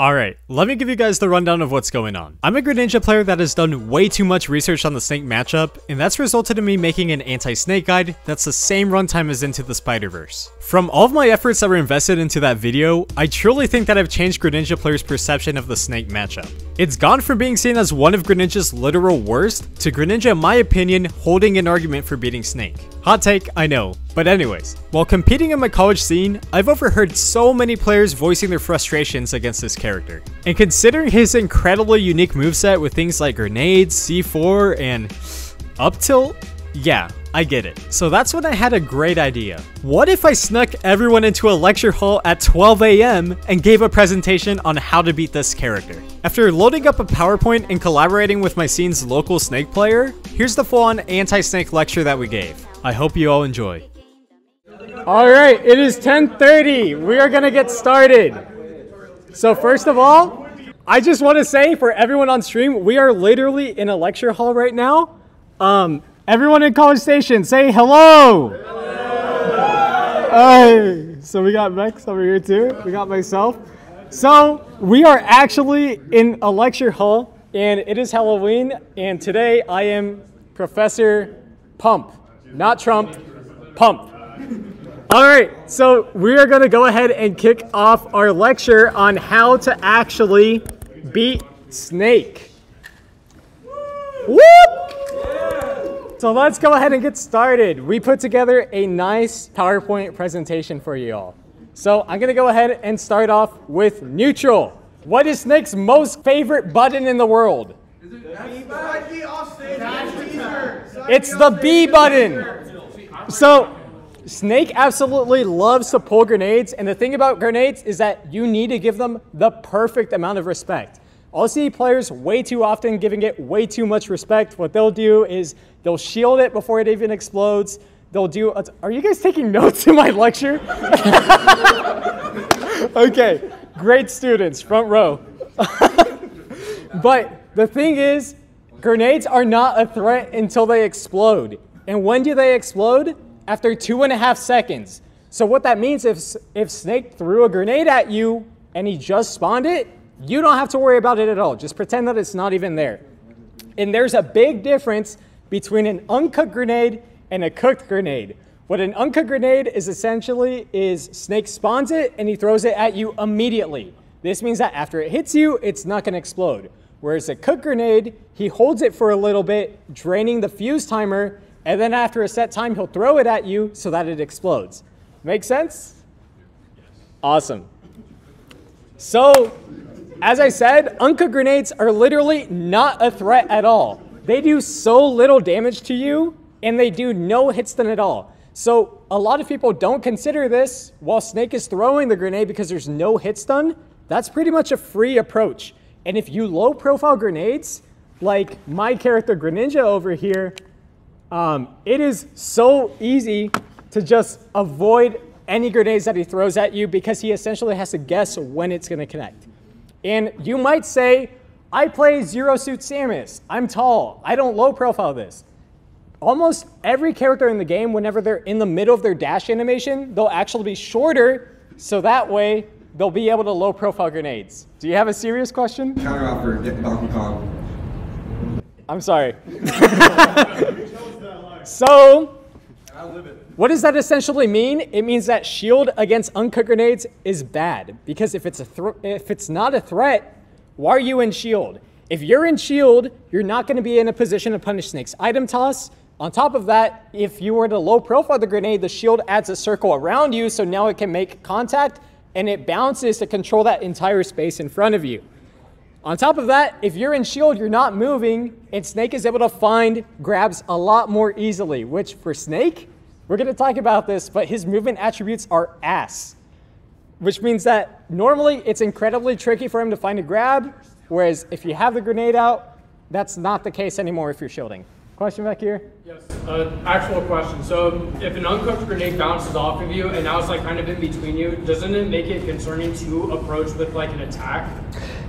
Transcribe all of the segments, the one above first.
Alright, let me give you guys the rundown of what's going on. I'm a Greninja player that has done way too much research on the Snake matchup, and that's resulted in me making an anti-Snake guide that's the same runtime as Into the Spider-Verse. From all of my efforts that were invested into that video, I truly think that I've changed Greninja players' perception of the Snake matchup. It's gone from being seen as one of Greninja's literal worst, to Greninja, in my opinion, holding an argument for beating Snake. Hot take, I know. But anyways, while competing in my college scene, I've overheard so many players voicing their frustrations against this character. And considering his incredibly unique moveset with things like grenades, C4, and up tilt, yeah, I get it. So that's when I had a great idea. What if I snuck everyone into a lecture hall at 12 AM and gave a presentation on how to beat this character? After loading up a PowerPoint and collaborating with my scene's local Snake player, here's the full-on anti-Snake lecture that we gave. I hope you all enjoy. Alright, it is 10:30. We are gonna get started. So first of all, I just want to say for everyone on stream, we are literally in a lecture hall right now. Everyone in College Station, say hello! Hello! So we got Max over here too. We got myself. So we are actually in a lecture hall, and it is Halloween, and today I am Professor Pump. Not Trump, Pump. Alright, so we are going to go ahead and kick off our lecture on how to actually beat Snake. Whoop! So let's go ahead and get started. We put together a nice PowerPoint presentation for you all. So I'm going to go ahead and start off with neutral. What is Snake's most favorite button in the world? It's the B button. So Snake absolutely loves to pull grenades, and the thing about grenades is that you need to give them the perfect amount of respect. I'll see players way too often giving it way too much respect. What they'll do is they'll shield it before it even explodes. They'll do, are you guys taking notes in my lecture? Okay, great students, front row. But the thing is, grenades are not a threat until they explode. And when do they explode? After 2.5 seconds. So what that means is if Snake threw a grenade at you and he just spawned it, you don't have to worry about it at all. Just pretend that it's not even there. And there's a big difference between an uncooked grenade and a cooked grenade. What an uncooked grenade is essentially is Snake spawns it and he throws it at you immediately. This means that after it hits you, it's not going to explode. Whereas a cooked grenade, he holds it for a little bit, draining the fuse timer, and then after a set time, he'll throw it at you so that it explodes. Make sense? Awesome. So, as I said, uncooked grenades are literally not a threat at all. They do so little damage to you, and they do no hit stun at all. So, a lot of people don't consider this while Snake is throwing the grenade because there's no hit stun. That's pretty much a free approach. And if you low profile grenades, like my character Greninja over here, it is so easy to just avoid any grenades that he throws at you because he essentially has to guess when it's going to connect. And you might say, I play Zero Suit Samus. I'm tall. I don't low profile this. Almost every character in the game, whenever they're in the middle of their dash animation, they'll actually be shorter, so that way they'll be able to low profile grenades. Do you have a serious question? Counter offer, get Donkey Kong. I'm sorry. So, what does that essentially mean? It means that shield against uncooked grenades is bad. Because if it's not a threat, why are you in shield? If you're in shield, you're not going to be in a position to punish Snake's item toss. On top of that, if you were to low profile the grenade, the shield adds a circle around you, so now it can make contact, and it bounces to control that entire space in front of you. On top of that, if you're in shield, you're not moving, and Snake is able to find grabs a lot more easily, which for Snake, we're going to talk about this, but his movement attributes are ass, which means that normally it's incredibly tricky for him to find a grab, whereas if you have the grenade out, that's not the case anymore if you're shielding. Question back here? Yes, actual question. So if an uncooked grenade bounces off of you and now it's like kind of in between you, doesn't it make it concerning to approach with like an attack?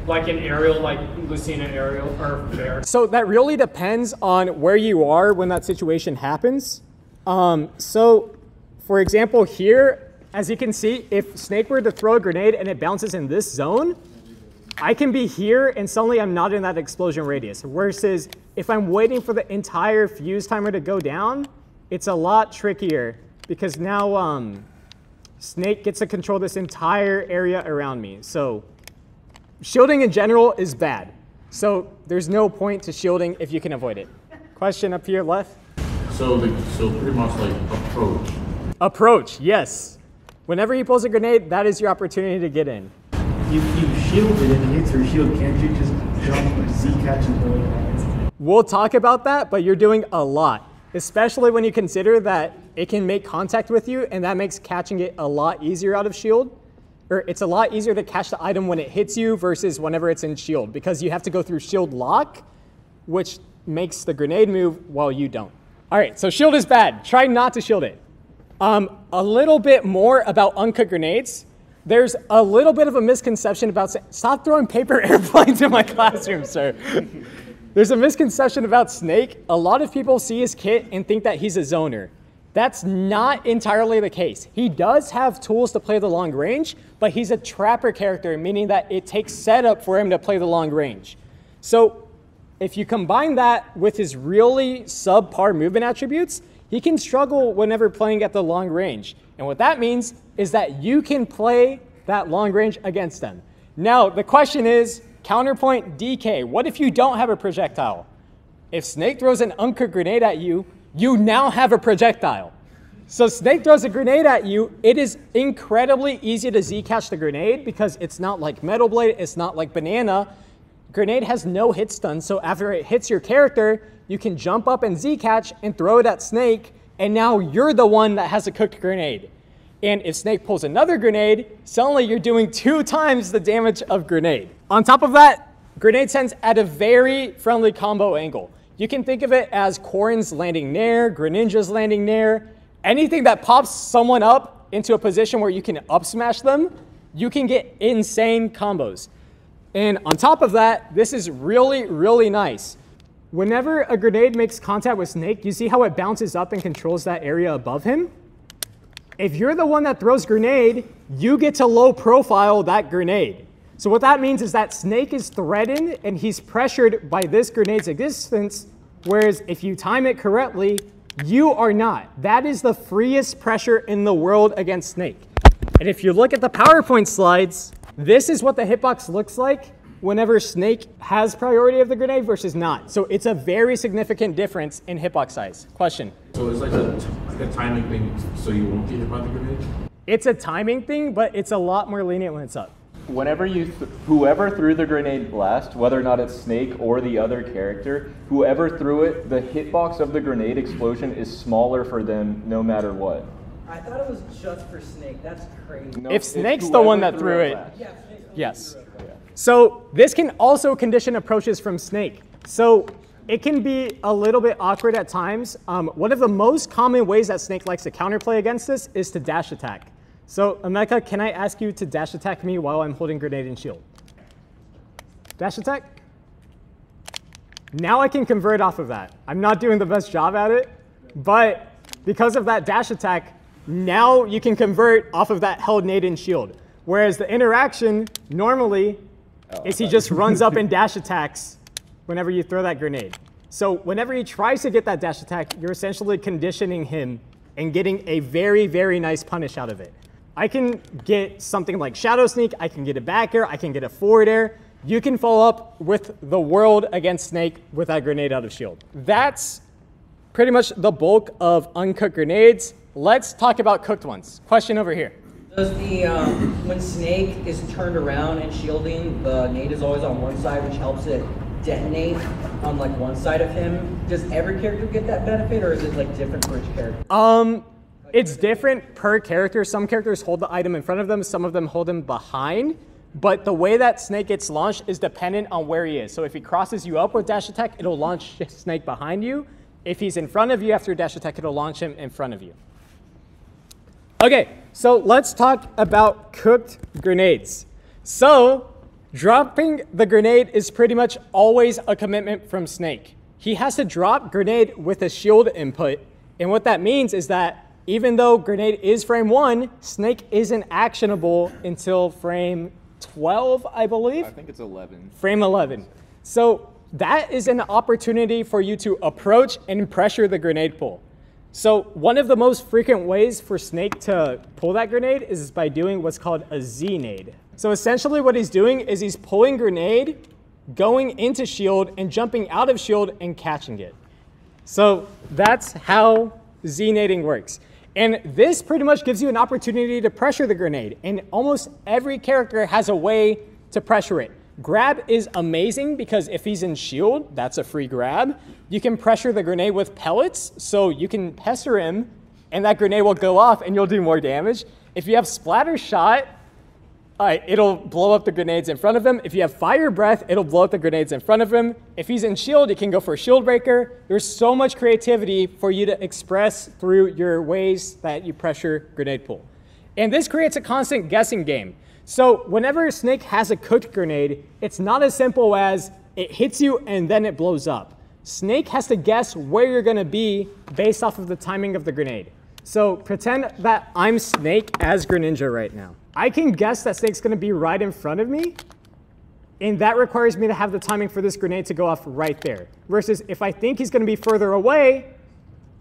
Like an aerial, like Lucina aerial or fair? So that really depends on where you are when that situation happens. So for example here, as you can see, if Snake were to throw a grenade and it bounces in this zone, I can be here and suddenly I'm not in that explosion radius. Versus if I'm waiting for the entire fuse timer to go down, it's a lot trickier because now Snake gets to control this entire area around me. So shielding in general is bad. So there's no point to shielding if you can avoid it. Question up here left. So pretty much like approach. Approach, yes. Whenever he pulls a grenade, that is your opportunity to get in. You shield it and it hits her shield. Can't you just jump, Z-catch, and throw it? We'll talk about that, but you're doing a lot, especially when you consider that it can make contact with you, and that makes catching it a lot easier out of shield. Or it's a lot easier to catch the item when it hits you versus whenever it's in shield, because you have to go through shield lock, which makes the grenade move while you don't. All right, so shield is bad. Try not to shield it. A little bit more about uncooked grenades. There's a little bit of a misconception about, stop throwing paper airplanes in my classroom, sir. There's a misconception about Snake. A lot of people see his kit and think that he's a zoner. That's not entirely the case. He does have tools to play the long range, but he's a trapper character, meaning that it takes setup for him to play the long range. So if you combine that with his really subpar movement attributes, he can struggle whenever playing at the long range. And what that means is that you can play that long range against them. Now, the question is, counterpoint DK, what if you don't have a projectile? If Snake throws an uncooked grenade at you, you now have a projectile. So Snake throws a grenade at you, it is incredibly easy to Z-catch the grenade because it's not like Metal Blade, it's not like Banana. Grenade has no hit stun, so after it hits your character, you can jump up and Z-catch and throw it at Snake, and now you're the one that has a cooked grenade. And if Snake pulls another grenade, suddenly you're doing 2 times the damage of grenade. On top of that, grenade sends at a very friendly combo angle. You can think of it as Corrin's landing Nair, Greninja's landing Nair. Anything that pops someone up into a position where you can up smash them, you can get insane combos. And on top of that, this is really, really nice. Whenever a grenade makes contact with Snake, you see how it bounces up and controls that area above him? If you're the one that throws grenade, you get to low profile that grenade. So what that means is that Snake is threatened and he's pressured by this grenade's existence, whereas if you time it correctly, you are not. That is the freest pressure in the world against Snake. And if you look at the PowerPoint slides, this is what the hitbox looks like whenever Snake has priority of the grenade versus not. So it's a very significant difference in hitbox size. Question? So it's like a timing thing so you won't get hit by the grenade? It's a timing thing, but it's a lot more lenient when it's up. Whenever whoever threw the grenade blast, whether or not it's Snake or the other character, whoever threw it, the hitbox of the grenade explosion is smaller for them no matter what. I thought it was just for Snake. That's crazy. No, If Snake's the one that threw it, Yeah, yes. So this can also condition approaches from Snake. So it can be a little bit awkward at times. One of the most common ways that Snake likes to counterplay against this is to dash attack. So Emeka, can I ask you to dash attack me while I'm holding grenade and shield? Dash attack? Now I can convert off of that. I'm not doing the best job at it, but because of that dash attack, now you can convert off of that held nade and shield. Whereas the interaction normally is he just runs up and dash attacks whenever you throw that grenade. So whenever he tries to get that dash attack, you're essentially conditioning him and getting a very, very nice punish out of it. I can get something like Shadow Sneak, I can get a back air, I can get a forward air. You can follow up with the world against Snake with that grenade out of shield. That's pretty much the bulk of uncooked grenades. Let's talk about cooked ones. Question over here. Does the, when Snake is turned around and shielding, the nade is always on one side, which helps it detonate on like one side of him. Does every character get that benefit, or is it like different for each character? It's different per character. Some characters hold the item in front of them, some of them hold them behind. But the way that Snake gets launched is dependent on where he is. So if he crosses you up with dash attack, it'll launch Snake behind you. If he's in front of you after dash attack, it'll launch him in front of you. Okay, so let's talk about cooked grenades. So dropping the grenade is pretty much always a commitment from Snake. He has to drop grenade with a shield input. And what that means is that even though grenade is frame 1, Snake isn't actionable until frame 12, I believe. I think it's 11. Frame 11. So that is an opportunity for you to approach and pressure the grenade pull. So one of the most frequent ways for Snake to pull that grenade is by doing what's called a Z-nade. So essentially what he's doing is he's pulling grenade, going into shield, and jumping out of shield and catching it. So that's how Z-nading works. And this pretty much gives you an opportunity to pressure the grenade. And almost every character has a way to pressure it. Grab is amazing because if he's in shield, that's a free grab. You can pressure the grenade with pellets, so you can pester him, and that grenade will go off and you'll do more damage. If you have splatter shot, it'll blow up the grenades in front of him. If you have fire breath, it'll blow up the grenades in front of him. If he's in shield, you can go for shield breaker. There's so much creativity for you to express through your ways that you pressure grenade pull. And this creates a constant guessing game. So whenever Snake has a cooked grenade, it's not as simple as it hits you and then it blows up. Snake has to guess where you're going to be based off of the timing of the grenade. So pretend that I'm Snake as Greninja right now. I can guess that Snake's going to be right in front of me, and that requires me to have the timing for this grenade to go off right there. Versus if I think he's going to be further away,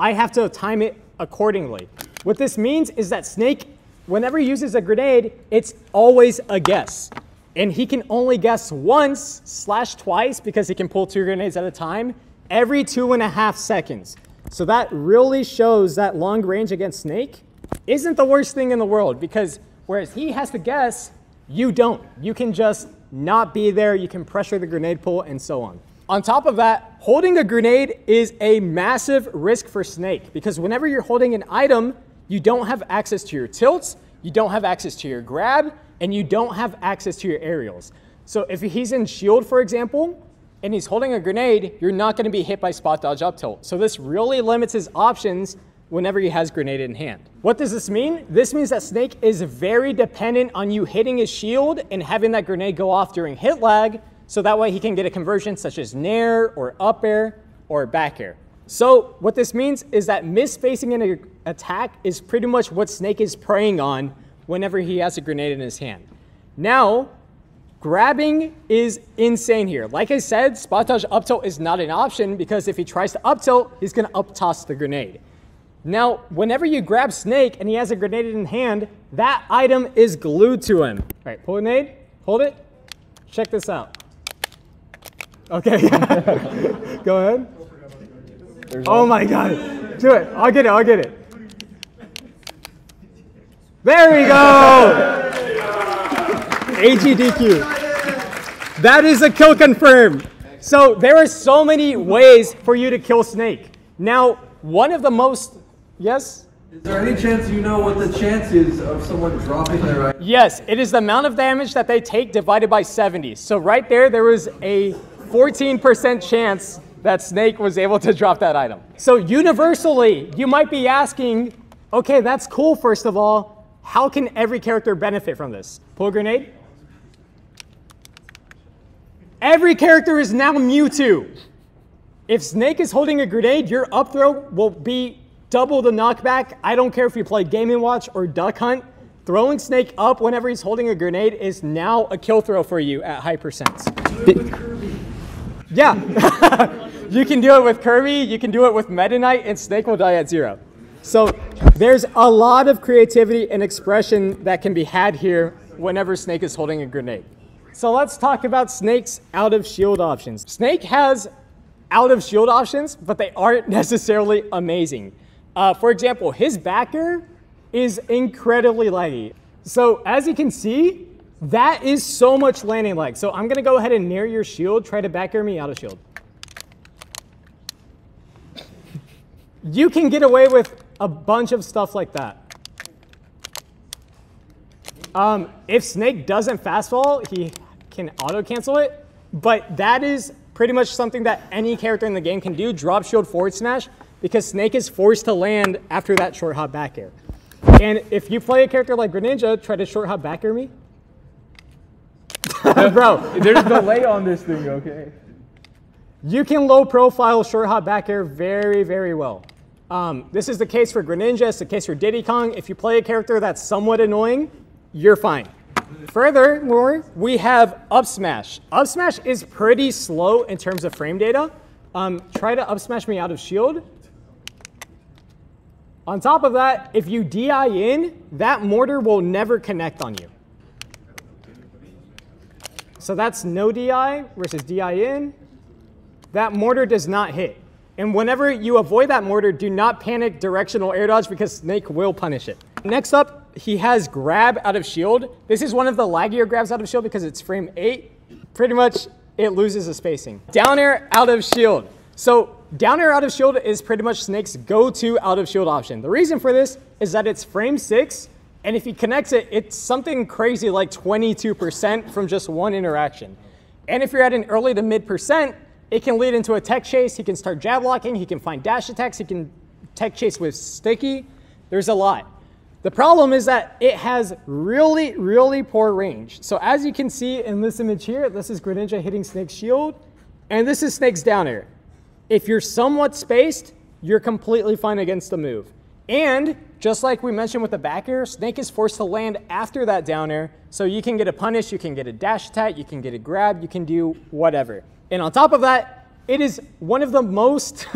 I have to time it accordingly. What this means is that Snake, whenever he uses a grenade, it's always a guess. And he can only guess once / twice, because he can pull 2 grenades at a time, every 2.5 seconds. So that really shows that long range against Snake isn't the worst thing in the world, because whereas he has to guess, you don't. You can just not be there, you can pressure the grenade pull, and so on. On top of that, holding a grenade is a massive risk for Snake, because whenever you're holding an item, you don't have access to your tilts, you don't have access to your grab, and you don't have access to your aerials. So if he's in shield, for example, and he's holding a grenade, you're not going to be hit by spot dodge up tilt. So this really limits his options whenever he has grenade in hand. What does this mean? This means that Snake is very dependent on you hitting his shield and having that grenade go off during hit lag, so that way he can get a conversion such as nair or up air or back air. So what this means is that misspacing an attack is pretty much what Snake is preying on whenever he has a grenade in his hand. Now, grabbing is insane here. Like I said, spot dodge up tilt is not an option, because if he tries to up tilt, he's going to up toss the grenade. Now, whenever you grab Snake and he has a grenade in hand, that item is glued to him. All right, pull a grenade, hold it, check this out. Okay, go ahead. Oh my God, do it, I'll get it. There we go! AGDQ. That is a kill confirmed. So there are so many ways for you to kill Snake. Now, one of the most, yes? Is there any chance you know what the chance is of someone dropping their item? Yes, it is the amount of damage that they take divided by 70. So right there was a 14% chance that Snake was able to drop that item. So universally, you might be asking, okay, that's cool, first of all. How can every character benefit from this? Pull a grenade. Every character is now Mewtwo. If Snake is holding a grenade, your up throw will be double the knockback. I don't care if you play Game & Watch or Duck Hunt. Throwing Snake up whenever he's holding a grenade is now a kill throw for you at high percents. Do it with Kirby. Yeah. You can do it with Kirby, you can do it with Meta Knight, and Snake will die at 0. So there's a lot of creativity and expression that can be had here whenever Snake is holding a grenade. So let's talk about Snake's out of shield options. Snake has out of shield options, but they aren't necessarily amazing. For example, his back air is incredibly laggy. So as you can see, that is so much landing lag. So I'm gonna go ahead and nair your shield, try to back air me out of shield. You can get away with a bunch of stuff like that. If Snake doesn't fast fall, he can auto cancel it, but that is pretty much something that any character in the game can do, drop shield forward smash, because Snake is forced to land after that short hop back air. And if you play a character like Greninja, try to short hop back air me. Bro, There's delay on this thing, okay? you can low profile short hop back air very, very well. This is the case for Greninja, it's the case for Diddy Kong. If you play a character that's somewhat annoying, you're fine. Furthermore, we have up smash. Up smash is pretty slow in terms of frame data. Try to up smash me out of shield. On top of that, if you DI in, that mortar will never connect on you. So that's no DI versus DI in. That mortar does not hit. And whenever you avoid that mortar, do not panic directional air dodge because Snake will punish it. Next up, he has grab out of shield. This is one of the laggier grabs out of shield because it's frame 8. Pretty much, it loses the spacing. Down air out of shield. So down air out of shield is pretty much Snake's go-to out of shield option. The reason for this is that it's frame 6, and if he connects it, it's something crazy like 22% from just one interaction. And if you're at an early to mid percent, it can lead into a tech chase. He can start jab blocking. He can find dash attacks. He can tech chase with sticky. There's a lot. The problem is that it has really, really poor range. So as you can see in this image here, this is Greninja hitting Snake's shield, and this is Snake's down air. If you're somewhat spaced, you're completely fine against the move. And just like we mentioned with the back air, Snake is forced to land after that down air, so you can get a punish, you can get a dash attack, you can get a grab, you can do whatever. And on top of that, it is one of the most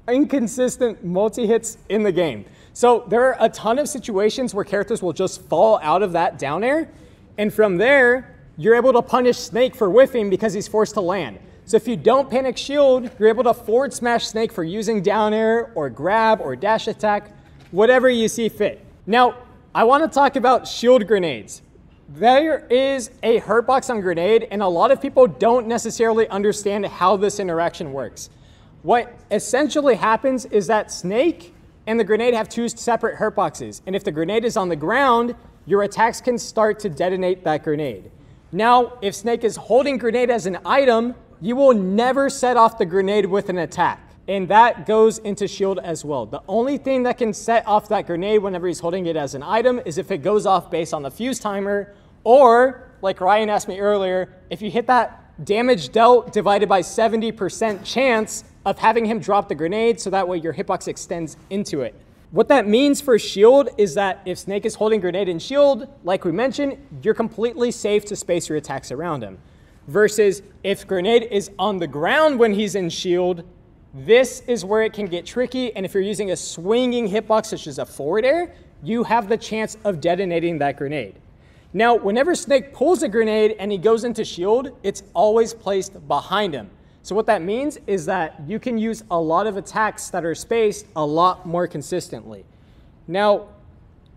inconsistent multi-hits in the game. So there are a ton of situations where characters will just fall out of that down air, and from there, you're able to punish Snake for whiffing because he's forced to land. So if you don't panic shield, you're able to forward smash Snake for using down air or grab or dash attack, whatever you see fit. Now, I want to talk about shield grenades. There is a hurt box on grenade, and a lot of people don't necessarily understand how this interaction works. What essentially happens is that Snake and the grenade have two separate hurt boxes, and if the grenade is on the ground, your attacks can start to detonate that grenade. Now, if Snake is holding grenade as an item, you will never set off the grenade with an attack, and that goes into shield as well. The only thing that can set off that grenade whenever he's holding it as an item is if it goes off based on the fuse timer, or, like Ryan asked me earlier, if you hit that damage dealt divided by 70% chance of having him drop the grenade, so that way your hitbox extends into it. What that means for shield is that if Snake is holding grenade in shield, like we mentioned, you're completely safe to space your attacks around him. Versus if grenade is on the ground when he's in shield, this is where it can get tricky, and if you're using a swinging hitbox such as a forward air, you have the chance of detonating that grenade. Now, whenever Snake pulls a grenade and he goes into shield, it's always placed behind him. So what that means is that you can use a lot of attacks that are spaced a lot more consistently. Now,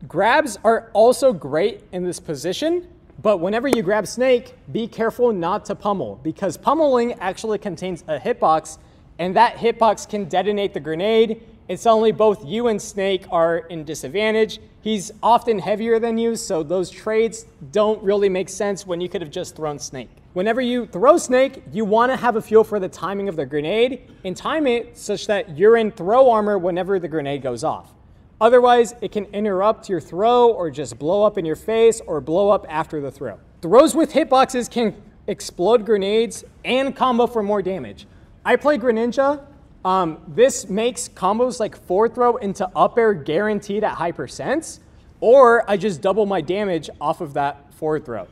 grabs are also great in this position, but whenever you grab Snake, be careful not to pummel, because pummeling actually contains a hitbox, and that hitbox can detonate the grenade, and suddenly both you and Snake are in disadvantage. He's often heavier than you, so those trades don't really make sense when you could have just thrown Snake. Whenever you throw Snake, you want to have a feel for the timing of the grenade and time it such that you're in throw armor whenever the grenade goes off. Otherwise, it can interrupt your throw or just blow up in your face or blow up after the throw. Throws with hitboxes can explode grenades and combo for more damage. I play Greninja. This makes combos like forward throw into up air guaranteed at high percents, or I just double my damage off of that forward throw.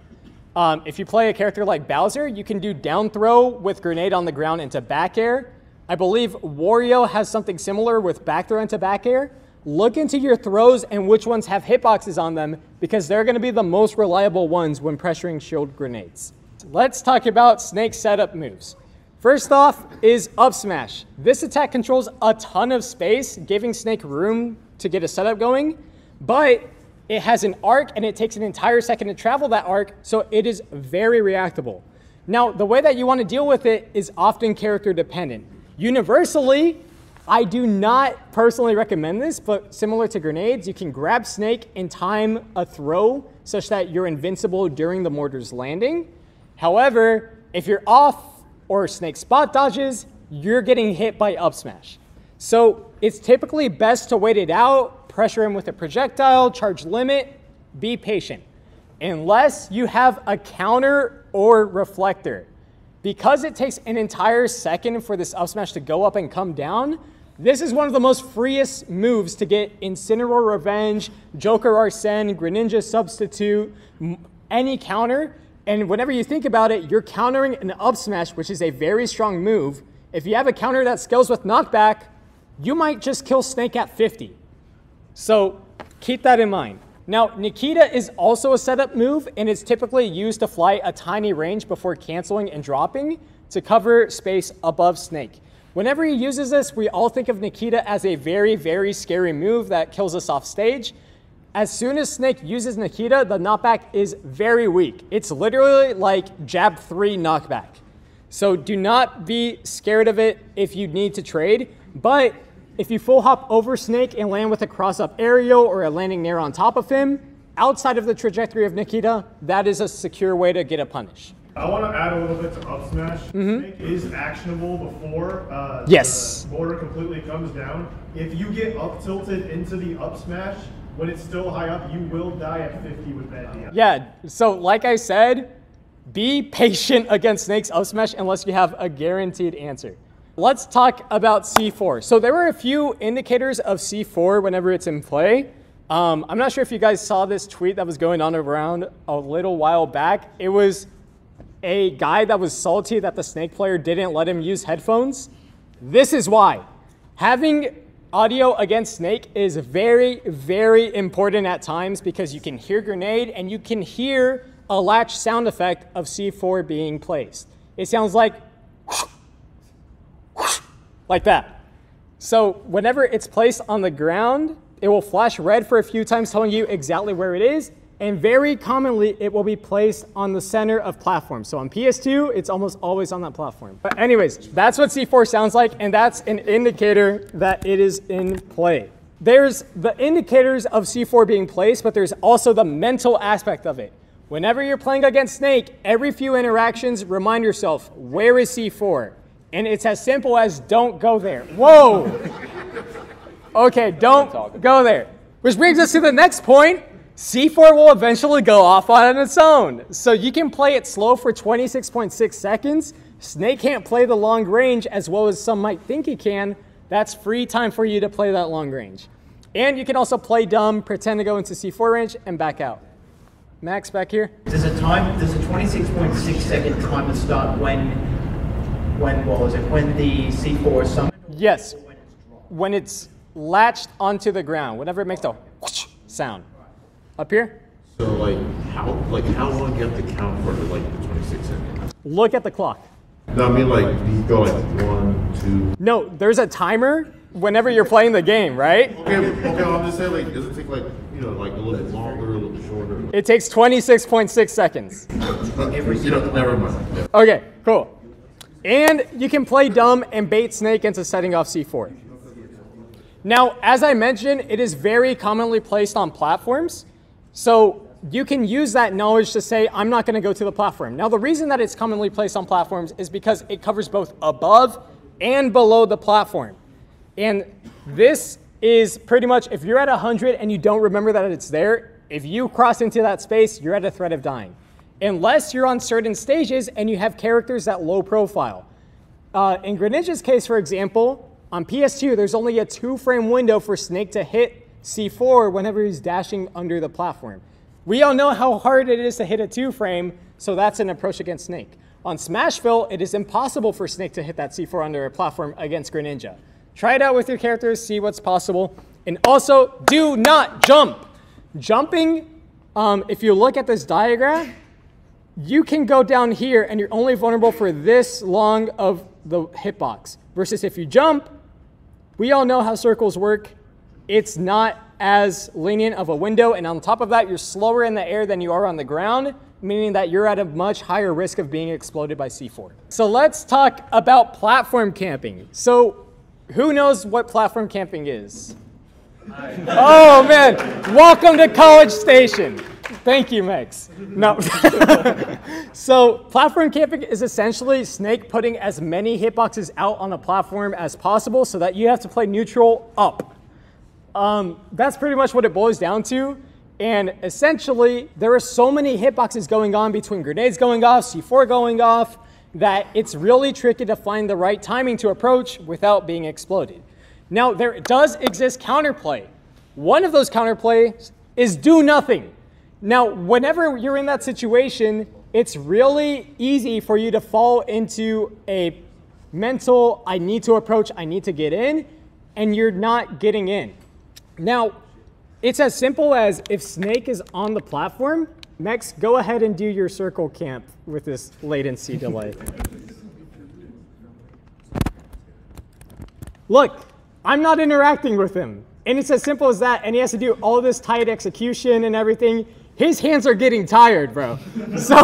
If you play a character like Bowser, you can do down throw with grenade on the ground into back air. I believe Wario has something similar with back throw into back air. Look into your throws and which ones have hitboxes on them, because they're going to be the most reliable ones when pressuring shield grenades. Let's talk about Snake's setup moves. First off is up smash. This attack controls a ton of space, giving Snake room to get a setup going, but it has an arc and it takes an entire second to travel that arc, so it is very reactable. Now, the way that you want to deal with it is often character dependent. Universally, I do not personally recommend this, but similar to grenades, you can grab Snake and time a throw such that you're invincible during the mortar's landing. However, if you're off or Snake spot dodges, you're getting hit by up smash. So it's typically best to wait it out, pressure him with a projectile, charge limit, be patient. Unless you have a counter or reflector. Because it takes an entire second for this up smash to go up and come down, this is one of the most freest moves to get Incineroar Revenge, Joker Arsene, Greninja Substitute, any counter. And whenever you think about it, you're countering an up smash, which is a very strong move. If you have a counter that scales with knockback, you might just kill Snake at 50. So keep that in mind. Now, Nikita is also a setup move, and it's typically used to fly a tiny range before canceling and dropping to cover space above Snake. Whenever he uses this, we all think of Nikita as a very, very scary move that kills us off stage. As soon as Snake uses Nikita, the knockback is very weak. It's literally like jab 3 knockback. So do not be scared of it if you need to trade. But if you full hop over Snake and land with a cross-up aerial or a landing nair on top of him, outside of the trajectory of Nikita, that is a secure way to get a punish. I want to add a little bit to up smash. Snake is actionable before Yes. the border completely comes down. If you get up tilted into the up smash, when it's still high up, you will die at 50 with that DI. Yeah, so like I said, be patient against Snake's up smash unless you have a guaranteed answer. Let's talk about C4. So there were a few indicators of C4 whenever it's in play. I'm not sure if you guys saw this tweet that was going on around a little while back. It was a guy that was salty that the Snake player didn't let him use headphones. This is why. Having audio against Snake is very, very important at times because you can hear grenade and you can hear a latch sound effect of C4 being placed. It sounds like that. So whenever it's placed on the ground, it will flash red for a few times telling you exactly where it is. And very commonly, it will be placed on the center of platform. So on PS2, it's almost always on that platform. But anyways, that's what C4 sounds like, and that's an indicator that it is in play. There's the indicators of C4 being placed, but there's also the mental aspect of it. Whenever you're playing against Snake, every few interactions, remind yourself, where is C4? And it's as simple as don't go there. Whoa! Okay, don't go there. Which brings us to the next point. C4 will eventually go off on its own. So you can play it slow for 26.6 seconds. Snake can't play the long range as well as some might think he can. That's free time for you to play that long range. And you can also play dumb, pretend to go into C4 range, and back out. Max, back here. There's a 26.6 second timer start when the C4 is summoned? Yes, when it's latched onto the ground, whenever it makes the whoosh sound. Up here? So how long you have to count for the 26 seconds? Look at the clock. No, I mean you go 1, 2. No, there's a timer whenever you're playing the game, right? Okay, I'm just saying does it take a little bit longer, a little bit shorter? It takes 26.6 seconds. Never mind. Yeah. Okay, cool. And you can play dumb and bait Snake into setting off C4. Now, as I mentioned, it is very commonly placed on platforms. So you can use that knowledge to say, I'm not going to go to the platform. Now, the reason that it's commonly placed on platforms is because it covers both above and below the platform. And this is pretty much, if you're at 100 and you don't remember that it's there, if you cross into that space, you're at a threat of dying. Unless you're on certain stages and you have characters that low profile. In Greninja's case, for example, on PS2, there's only a 2-frame window for Snake to hit C4 whenever he's dashing under the platform. We all know how hard it is to hit a 2-frame, so that's an approach against Snake. On Smashville, it is impossible for Snake to hit that C4 under a platform against Greninja. Try it out with your characters, see what's possible. And also, do not jump. Jumping, if you look at this diagram, you can go down here and you're only vulnerable for this long of the hitbox. Versus if you jump, we all know how circles work. It's not as lenient of a window, and on top of that, you're slower in the air than you are on the ground, meaning that you're at a much higher risk of being exploded by C4. So let's talk about platform camping. So who knows what platform camping is? Oh man, welcome to College Station. Thank you, Max. No. So platform camping is essentially Snake putting as many hitboxes out on a platform as possible so that you have to play neutral up. That's pretty much what it boils down to. And essentially, there are so many hitboxes going on between grenades going off, C4 going off, that it's really tricky to find the right timing to approach without being exploded. Now, there does exist counterplay. One of those counterplays is do nothing. Now, whenever you're in that situation, it's really easy for you to fall into a mental, I need to approach, I need to get in, and you're not getting in. Now, it's as simple as if Snake is on the platform, Mex, go ahead and do your circle camp with this latency delay. Look, I'm not interacting with him. And it's as simple as that. And he has to do all this tight execution and everything. His hands are getting tired, bro. So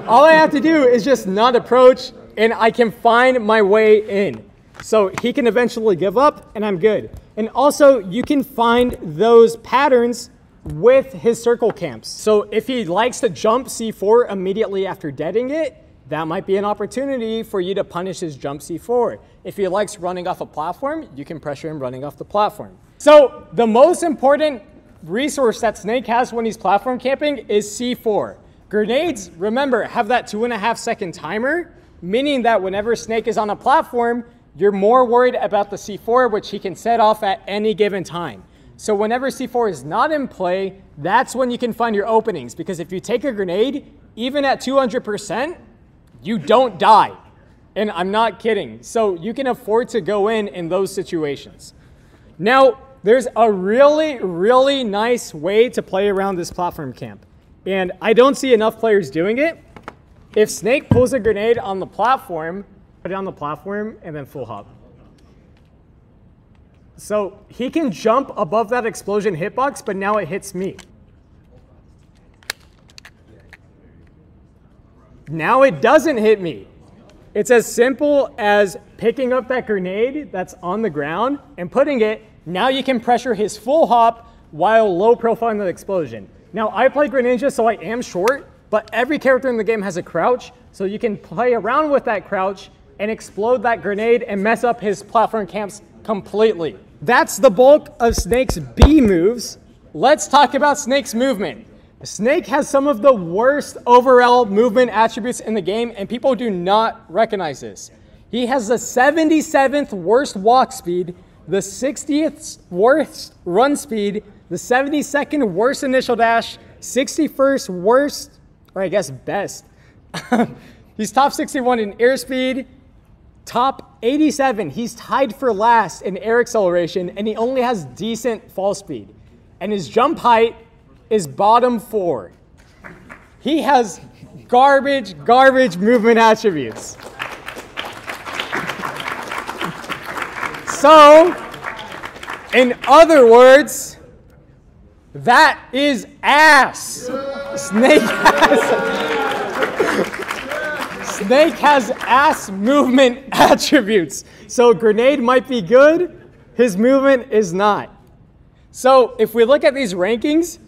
all I have to do is just not approach, and I can find my way in. So he can eventually give up, and I'm good. And also, you can find those patterns with his circle camps. So if he likes to jump C4 immediately after deading it, that might be an opportunity for you to punish his jump C4. If he likes running off a platform, you can pressure him running off the platform. So the most important resource that Snake has when he's platform camping is C4. Grenades, remember, have that 2.5 second timer, meaning that whenever Snake is on a platform, you're more worried about the C4, which he can set off at any given time. So whenever C4 is not in play, that's when you can find your openings, because if you take a grenade, even at 200%, you don't die. And I'm not kidding. So you can afford to go in those situations. Now, there's a really, really nice way to play around this platform camp. And I don't see enough players doing it. If Snake pulls a grenade on the platform, put it on the platform and then full hop. So he can jump above that explosion hitbox, but now it hits me. Now it doesn't hit me. It's as simple as picking up that grenade that's on the ground and putting it. Now you can pressure his full hop while low profiling the explosion. Now I play Greninja, so I am short, but every character in the game has a crouch, so you can play around with that crouch and explode that grenade and mess up his platform camps completely. That's the bulk of Snake's B moves. Let's talk about Snake's movement. Snake has some of the worst overall movement attributes in the game, and people do not recognize this. He has the 77th worst walk speed, the 60th worst run speed, the 72nd worst initial dash, 61st worst, or I guess best. He's top 61 in airspeed, top 87. He's tied for last in air acceleration, and he only has decent fall speed. And his jump height is bottom 4. He has garbage movement attributes. So, in other words, that is ass. Snake has ass movement attributes. So grenade might be good, his movement is not. So if we look at these rankings,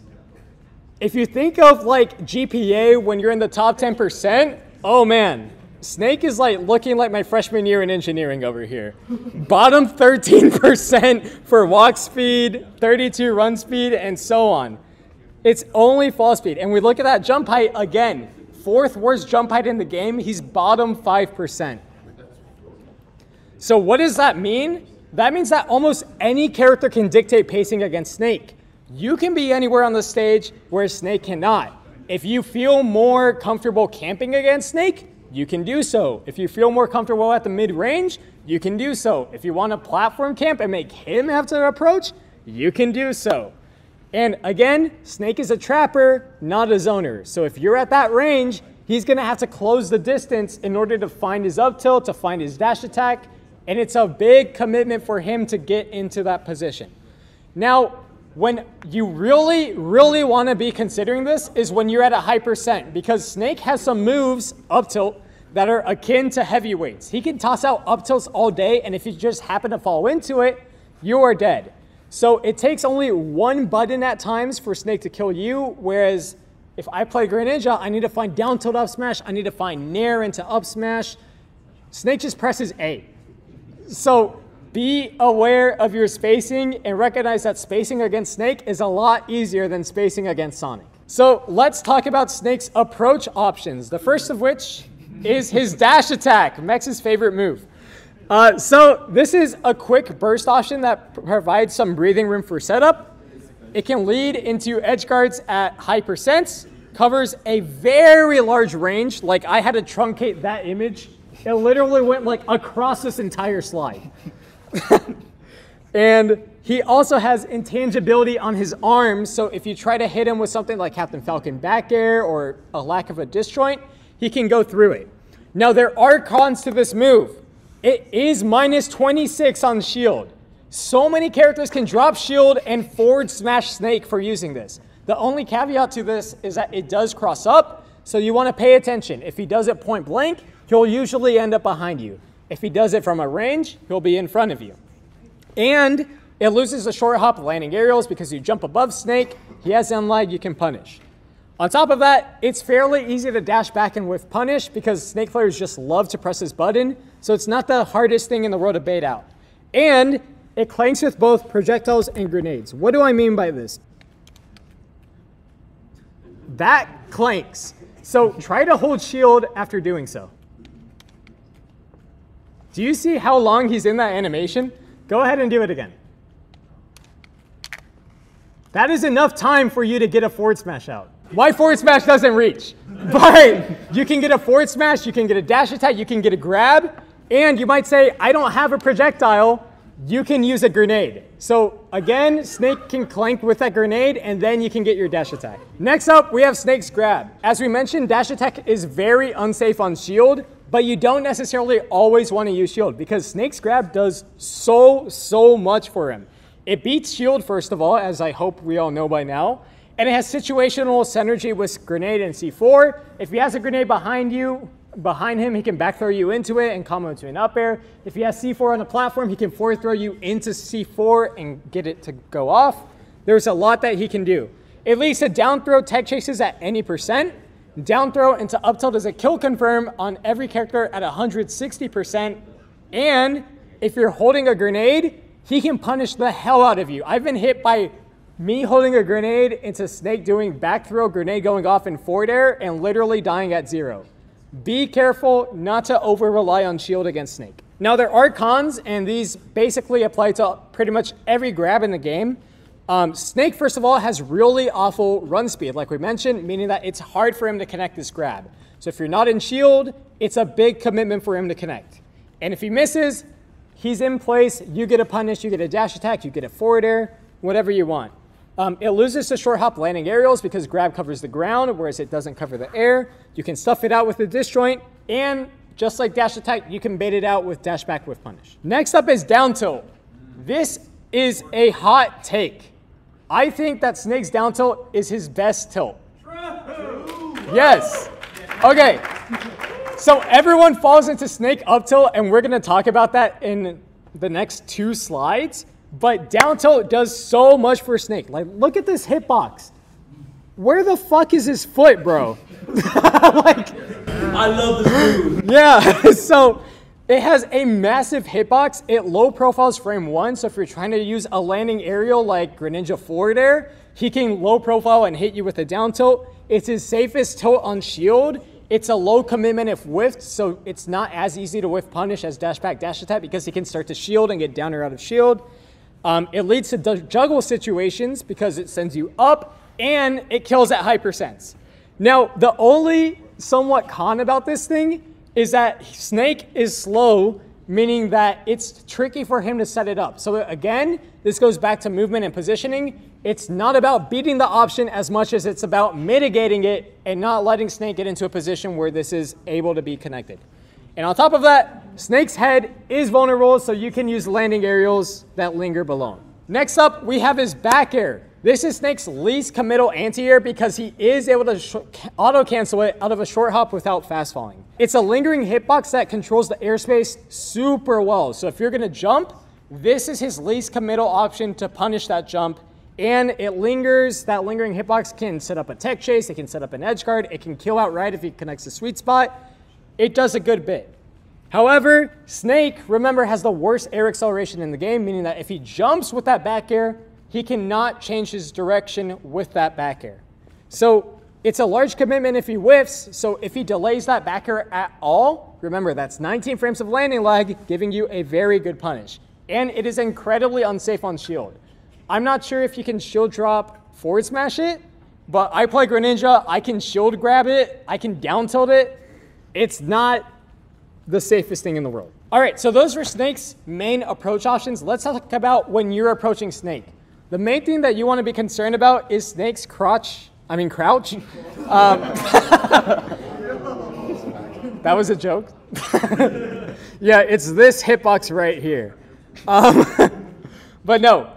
if you think of like GPA when you're in the top 10%, oh man, Snake is like looking like my freshman year in engineering over here. Bottom 13% for walk speed, 32 run speed, and so on. It's only fall speed. And we look at that jump height again, 4th worst jump height in the game. He's bottom 5%. So what does that mean? That means that almost any character can dictate pacing against Snake. You can be anywhere on the stage where Snake cannot. If you feel more comfortable camping against Snake, you can do so. If you feel more comfortable at the mid-range, you can do so. If you want a platform camp and make him have to approach, you can do so. And again, Snake is a trapper, not a zoner. So if you're at that range, he's gonna have to close the distance in order to find his up tilt, to find his dash attack, and it's a big commitment for him to get into that position. Now, when you really, really want to be considering this is when you're at a high percent, because Snake has some moves up tilt that are akin to heavyweights. He can toss out up tilts all day, and if you just happen to fall into it, you are dead. So it takes only one button at times for Snake to kill you, whereas if I play Greninja, I need to find down tilt up smash, I need to find nair into up smash. Snake just presses A. So be aware of your spacing and recognize that spacing against Snake is a lot easier than spacing against Sonic. So let's talk about Snake's approach options. The first of which is his dash attack, Mex's favorite move. So this is a quick burst option that provides some breathing room for setup. It can lead into edge guards at high percents, covers a very large range. Like I had to truncate that image. It literally went like across this entire slide. And he also has intangibility on his arms, so if you try to hit him with something like Captain Falcon back air or a lack of a disjoint, he can go through it. Now there are cons to this move. It is minus 26 on shield. So many characters can drop shield and forward smash Snake for using this. The only caveat to this is that it does cross up, so you want to pay attention. If he does it point blank, he'll usually end up behind you. If he does it from a range, he'll be in front of you. And it loses the short hop landing aerials because you jump above Snake, he has unlag, you can punish. On top of that, it's fairly easy to dash back and with punish because Snake players just love to press this button, so it's not the hardest thing in the world to bait out. And it clanks with both projectiles and grenades. What do I mean by this? That clanks. So try to hold shield after doing so. Do you see how long he's in that animation? Go ahead and do it again. That is enough time for you to get a forward smash out. My forward smash doesn't reach, but you can get a forward smash, you can get a dash attack, you can get a grab, and you might say, I don't have a projectile, you can use a grenade. So again, Snake can clank with that grenade, and then you can get your dash attack. Next up, we have Snake's grab. As we mentioned, dash attack is very unsafe on shield, but you don't necessarily always want to use shield because Snake's grab does so much for him. It beats shield, first of all, as I hope we all know by now, and it has situational synergy with grenade and C4. If he has a grenade behind him, he can back throw you into it and combo into an up air. If he has C4 on the platform, he can forward throw you into C4 and get it to go off. There's a lot that he can do. It leads to down throw tech chases at any percent. Down throw into up tilt is a kill confirm on every character at 160%. And if you're holding a grenade, he can punish the hell out of you. I've been hit by me holding a grenade into Snake doing back throw, grenade going off in forward air, and literally dying at 0. Be careful not to over rely on shield against Snake. Now there are cons, and these basically apply to pretty much every grab in the game. Snake, first of all, has really awful run speed, like we mentioned, meaning that it's hard for him to connect this grab. So if you're not in shield, it's a big commitment for him to connect. And if he misses, he's in place, you get a punish, you get a dash attack, you get a forward air, whatever you want. It loses to short hop landing aerials because grab covers the ground, whereas it doesn't cover the air. You can stuff it out with a disjoint, and just like dash attack, you can bait it out with dash back with punish. Next up is down tilt. This is a hot take. I think that Snake's down tilt is his best tilt. Yes. Okay. So everyone falls into Snake up tilt, and we're going to talk about that in the next 2 slides. But down tilt does so much for Snake. Like, look at this hitbox. Where the fuck is his foot, bro? Like, I love this move. Yeah. So it has a massive hitbox. It low profiles frame 1. So if you're trying to use a landing aerial like Greninja forward air, he can low profile and hit you with a down tilt. It's his safest tilt on shield. It's a low commitment if whiffed, so it's not as easy to whiff punish as dash back, dash attack because he can start to shield and get down or out of shield. It leads to juggle situations because it sends you up, and it kills at high percents. Now, the only somewhat con about this thing is that Snake is slow, meaning that it's tricky for him to set it up. So again, this goes back to movement and positioning. It's not about beating the option as much as it's about mitigating it and not letting Snake get into a position where this is able to be connected. And on top of that, Snake's head is vulnerable, so you can use landing aerials that linger below. Next up, we have his back air. This is Snake's least committal anti-air because he is able to auto-cancel it out of a short hop without fast falling. It's a lingering hitbox that controls the airspace super well. So if you're gonna jump, this is his least committal option to punish that jump. And it lingers, that lingering hitbox can set up a tech chase, it can set up an edge guard, it can kill outright if he connects the sweet spot. It does a good bit. However, Snake, remember, has the worst air acceleration in the game, meaning that if he jumps with that back air, he cannot change his direction with that back air. So it's a large commitment if he whiffs, so if he delays that back air at all, remember, that's 19 frames of landing lag, giving you a very good punish. And it is incredibly unsafe on shield. I'm not sure if you can shield drop forward smash it, but I play Greninja, I can shield grab it, I can down tilt it. It's not the safest thing in the world. All right, so those were Snake's main approach options. Let's talk about when you're approaching Snake. The main thing that you want to be concerned about is Snake's crouch. That was a joke. Yeah, it's this hitbox right here. But no,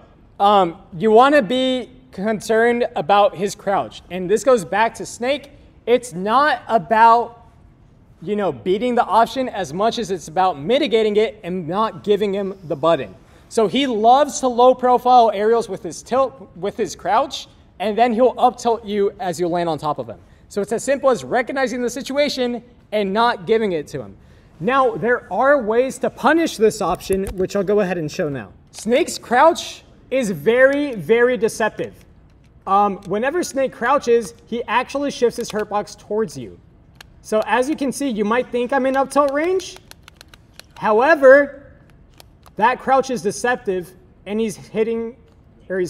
you want to be concerned about his crouch. And this goes back to Snake. It's not about, beating the option as much as it's about mitigating it and not giving him the button. So he loves to low profile aerials with his crouch, and then he'll up tilt you as you land on top of him. So it's as simple as recognizing the situation and not giving it to him. Now, there are ways to punish this option, which I'll go ahead and show now. Snake's crouch is very, very deceptive. Whenever Snake crouches, he actually shifts his hurt box towards you. So as you can see, you might think I'm in up tilt range. However, that crouch is deceptive, and he's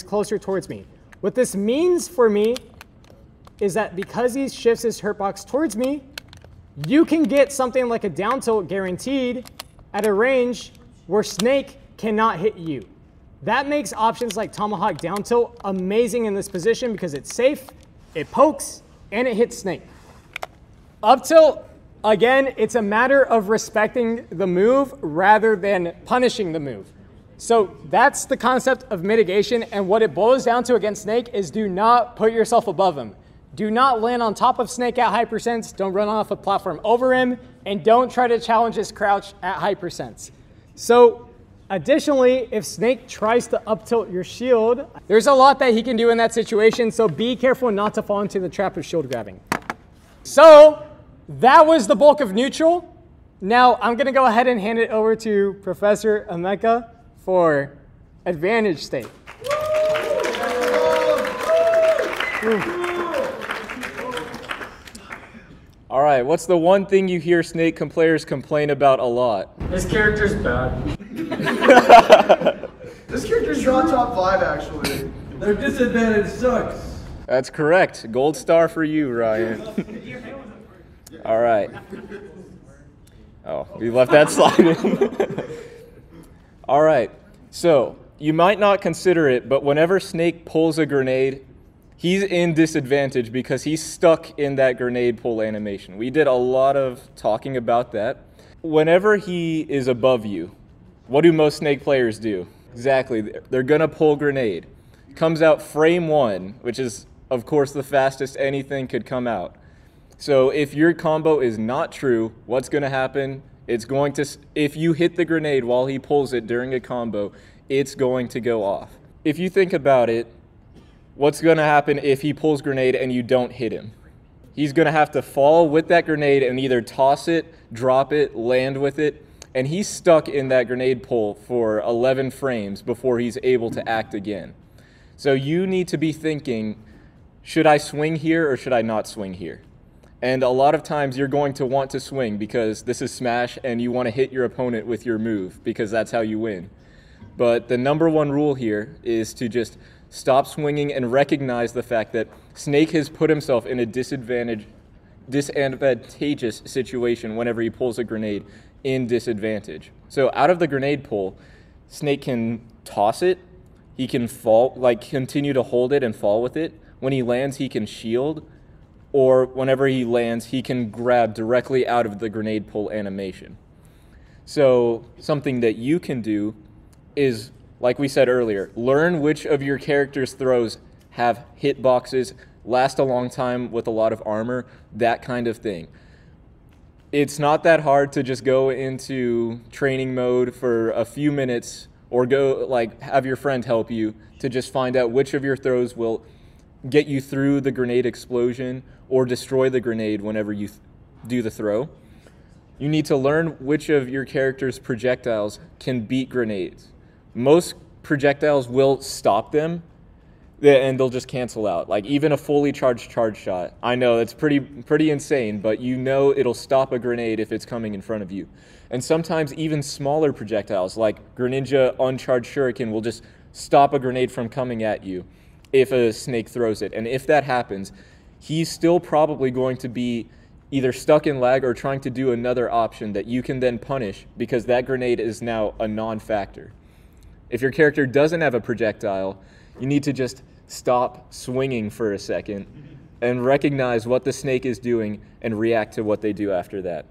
closer towards me. What this means for me is that because he shifts his hurt box towards me, you can get something like a down tilt guaranteed at a range where Snake cannot hit you. That makes options like Tomahawk down tilt amazing in this position because it's safe, it pokes, and it hits Snake. Up tilt, again, it's a matter of respecting the move rather than punishing the move. So that's the concept of mitigation, and what it boils down to against Snake is do not put yourself above him. Do not land on top of Snake at high percents, don't run off a platform over him, and don't try to challenge his crouch at high percents. So additionally, if Snake tries to up tilt your shield, there's a lot that he can do in that situation, so be careful not to fall into the trap of shield grabbing. So that was the bulk of neutral. Now I'm gonna go ahead and hand it over to Professor Emeka for advantage state. All right, what's the one thing you hear Snake players complain about a lot? His character's bad. This character's not top 5, actually. Their disadvantage sucks. That's correct. Gold star for you, Ryan. All right. Oh, we left that slide in. All right. So you might not consider it, but whenever Snake pulls a grenade, he's in disadvantage because he's stuck in that grenade pull animation. We did a lot of talking about that. Whenever he is above you, what do most Snake players do? Exactly. They're going to pull grenade. Comes out frame 1, which is, of course, the fastest anything could come out. So if your combo is not true, what's going to happen? It's going to, if you hit the grenade while he pulls it during a combo, it's going to go off. If you think about it, what's going to happen if he pulls grenade and you don't hit him? He's going to have to fall with that grenade and either toss it, drop it, land with it, and he's stuck in that grenade pull for 11 frames before he's able to act again. So you need to be thinking, should I swing here or should I not swing here? And a lot of times you're going to want to swing because this is Smash and you want to hit your opponent with your move because that's how you win. But the #1 rule here is to just stop swinging and recognize the fact that Snake has put himself in a disadvantageous situation whenever he pulls a grenade in disadvantage. So out of the grenade pull, Snake can toss it, he can fall, like continue to hold it and fall with it. When he lands, he can shield, or whenever he lands, he can grab directly out of the grenade pull animation. So something that you can do is, like we said earlier, learn which of your character's throws have hitboxes, last a long time with a lot of armor, that kind of thing. It's not that hard to just go into training mode for a few minutes or go have your friend help you to just find out which of your throws will get you through the grenade explosion or destroy the grenade whenever you do the throw. You need to learn which of your character's projectiles can beat grenades. Most projectiles will stop them and they'll just cancel out. Like even a fully charged charge shot. I know that's pretty insane, but you know it'll stop a grenade if it's coming in front of you. And sometimes even smaller projectiles like Greninja Uncharged Shuriken will just stop a grenade from coming at you if a snake throws it. And if that happens, he's still probably going to be either stuck in lag or trying to do another option that you can then punish because that grenade is now a non-factor. If your character doesn't have a projectile, you need to just stop swinging for a second and recognize what the snake is doing and react to what they do after that.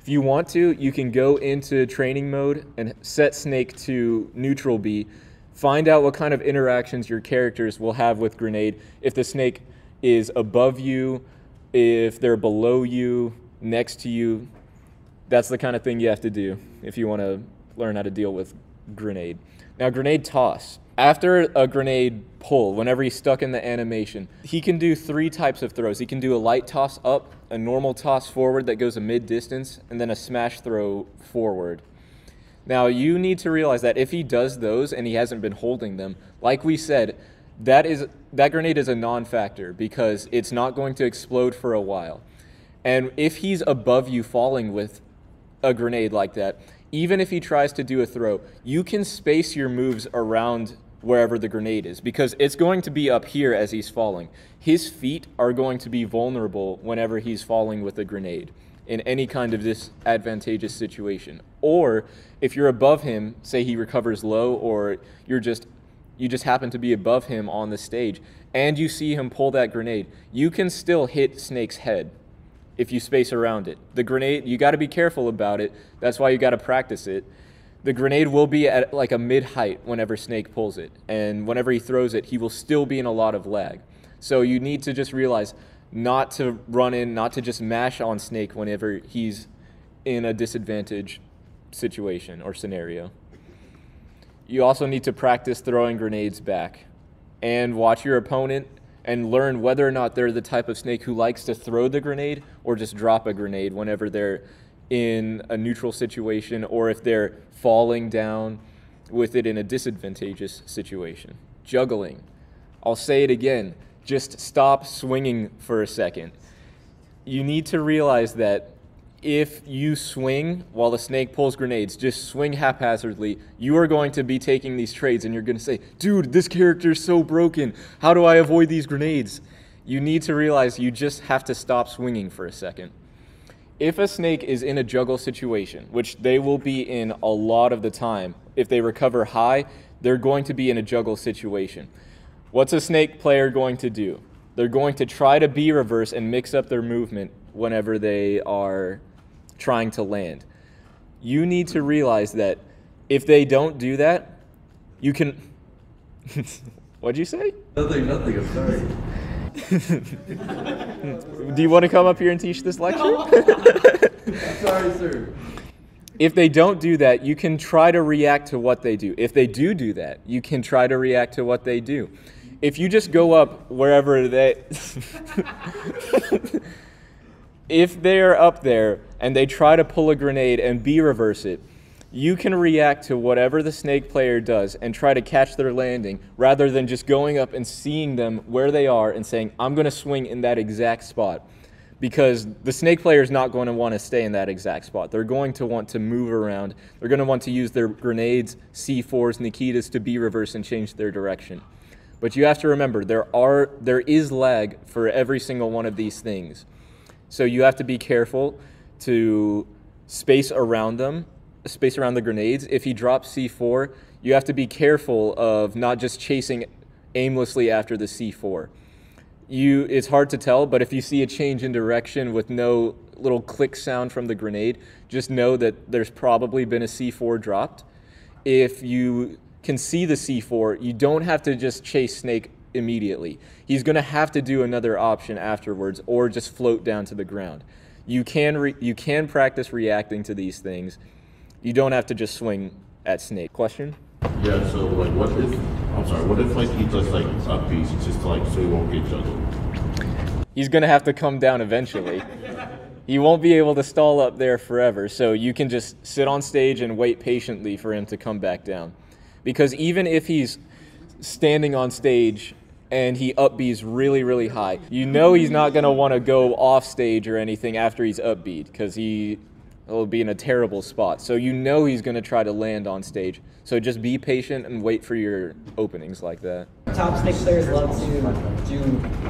If you want to, you can go into training mode and set snake to neutral B. Find out what kind of interactions your characters will have with grenade. If the snake is above you, if they're below you, next to you, that's the kind of thing you have to do if you want to learn how to deal with grenade. Now, grenade toss. After a grenade pull, whenever he's stuck in the animation, he can do 3 types of throws. He can do a light toss up, a normal toss forward that goes a mid-distance, and then a smash throw forward. Now, you need to realize that if he does those and he hasn't been holding them, like we said, that grenade is a non-factor because it's not going to explode for a while. And if he's above you falling with a grenade like that, even if he tries to do a throw, you can space your moves around wherever the grenade is because it's going to be up here as he's falling. His feet are going to be vulnerable whenever he's falling with a grenade in any kind of disadvantageous situation. Or if you're above him, say he recovers low, or you just happen to be above him on the stage and you see him pull that grenade, you can still hit Snake's head if you space around it. The grenade, you got to be careful about it. That's why you got to practice it. The grenade will be at like a mid-height whenever Snake pulls it, and whenever he throws it, he will still be in a lot of lag. So you need to just realize not to run in, not to just mash on Snake whenever he's in a disadvantage situation or scenario. You also need to practice throwing grenades back and watch your opponent and learn whether or not they're the type of snake who likes to throw the grenade or just drop a grenade whenever they're in a neutral situation or if they're falling down with it in a disadvantageous situation. Juggling. I'll say it again, just stop swinging for a second. You need to realize that if you swing while the snake pulls grenades, just swing haphazardly, you are going to be taking these trades and you're going to say, dude, this character is so broken. How do I avoid these grenades? You need to realize you just have to stop swinging for a second. If a snake is in a juggle situation, which they will be in a lot of the time, if they recover high, they're going to be in a juggle situation. What's a snake player going to do? They're going to try to B reverse and mix up their movement whenever they are trying to land. You need to realize that if they don't do that, you can... What'd you say? Nothing, I'm sorry. Do you want to come up here and teach this lecture? Sorry, sir. If they don't do that, you can try to react to what they do. If they do that, you can try to react to what they do. If you just go up wherever they... If they're up there and they try to pull a grenade and B reverse it, you can react to whatever the snake player does and try to catch their landing rather than just going up and seeing them where they are and saying, I'm going to swing in that exact spot. Because the snake player is not going to want to stay in that exact spot. They're going to want to move around. They're going to want to use their grenades, C4s, Nikitas to B reverse and change their direction. But you have to remember, there is lag for every single one of these things. So you have to be careful to space around them, space around the grenades. If he drops C4, you have to be careful of not just chasing aimlessly after the C4. It's hard to tell, but if you see a change in direction with no little click sound from the grenade, just know that there's probably been a C4 dropped. If you can see the C4, you don't have to just chase Snake immediately. He's going to have to do another option afterwards or just float down to the ground. You can practice reacting to these things. You don't have to just swing at Snake. Question? Yeah, so like what if like he does like up B's just like so he won't get juggled? He's going to have to come down eventually. He won't be able to stall up there forever, so you can just sit on stage and wait patiently for him to come back down. Because even if he's standing on stage and he up B's really, really high, you know he's not going to want to go off stage or anything after he's up B'd because he He'll be in a terrible spot. So you know he's going to try to land on stage. So just be patient and wait for your openings like that. Top Snake players love to do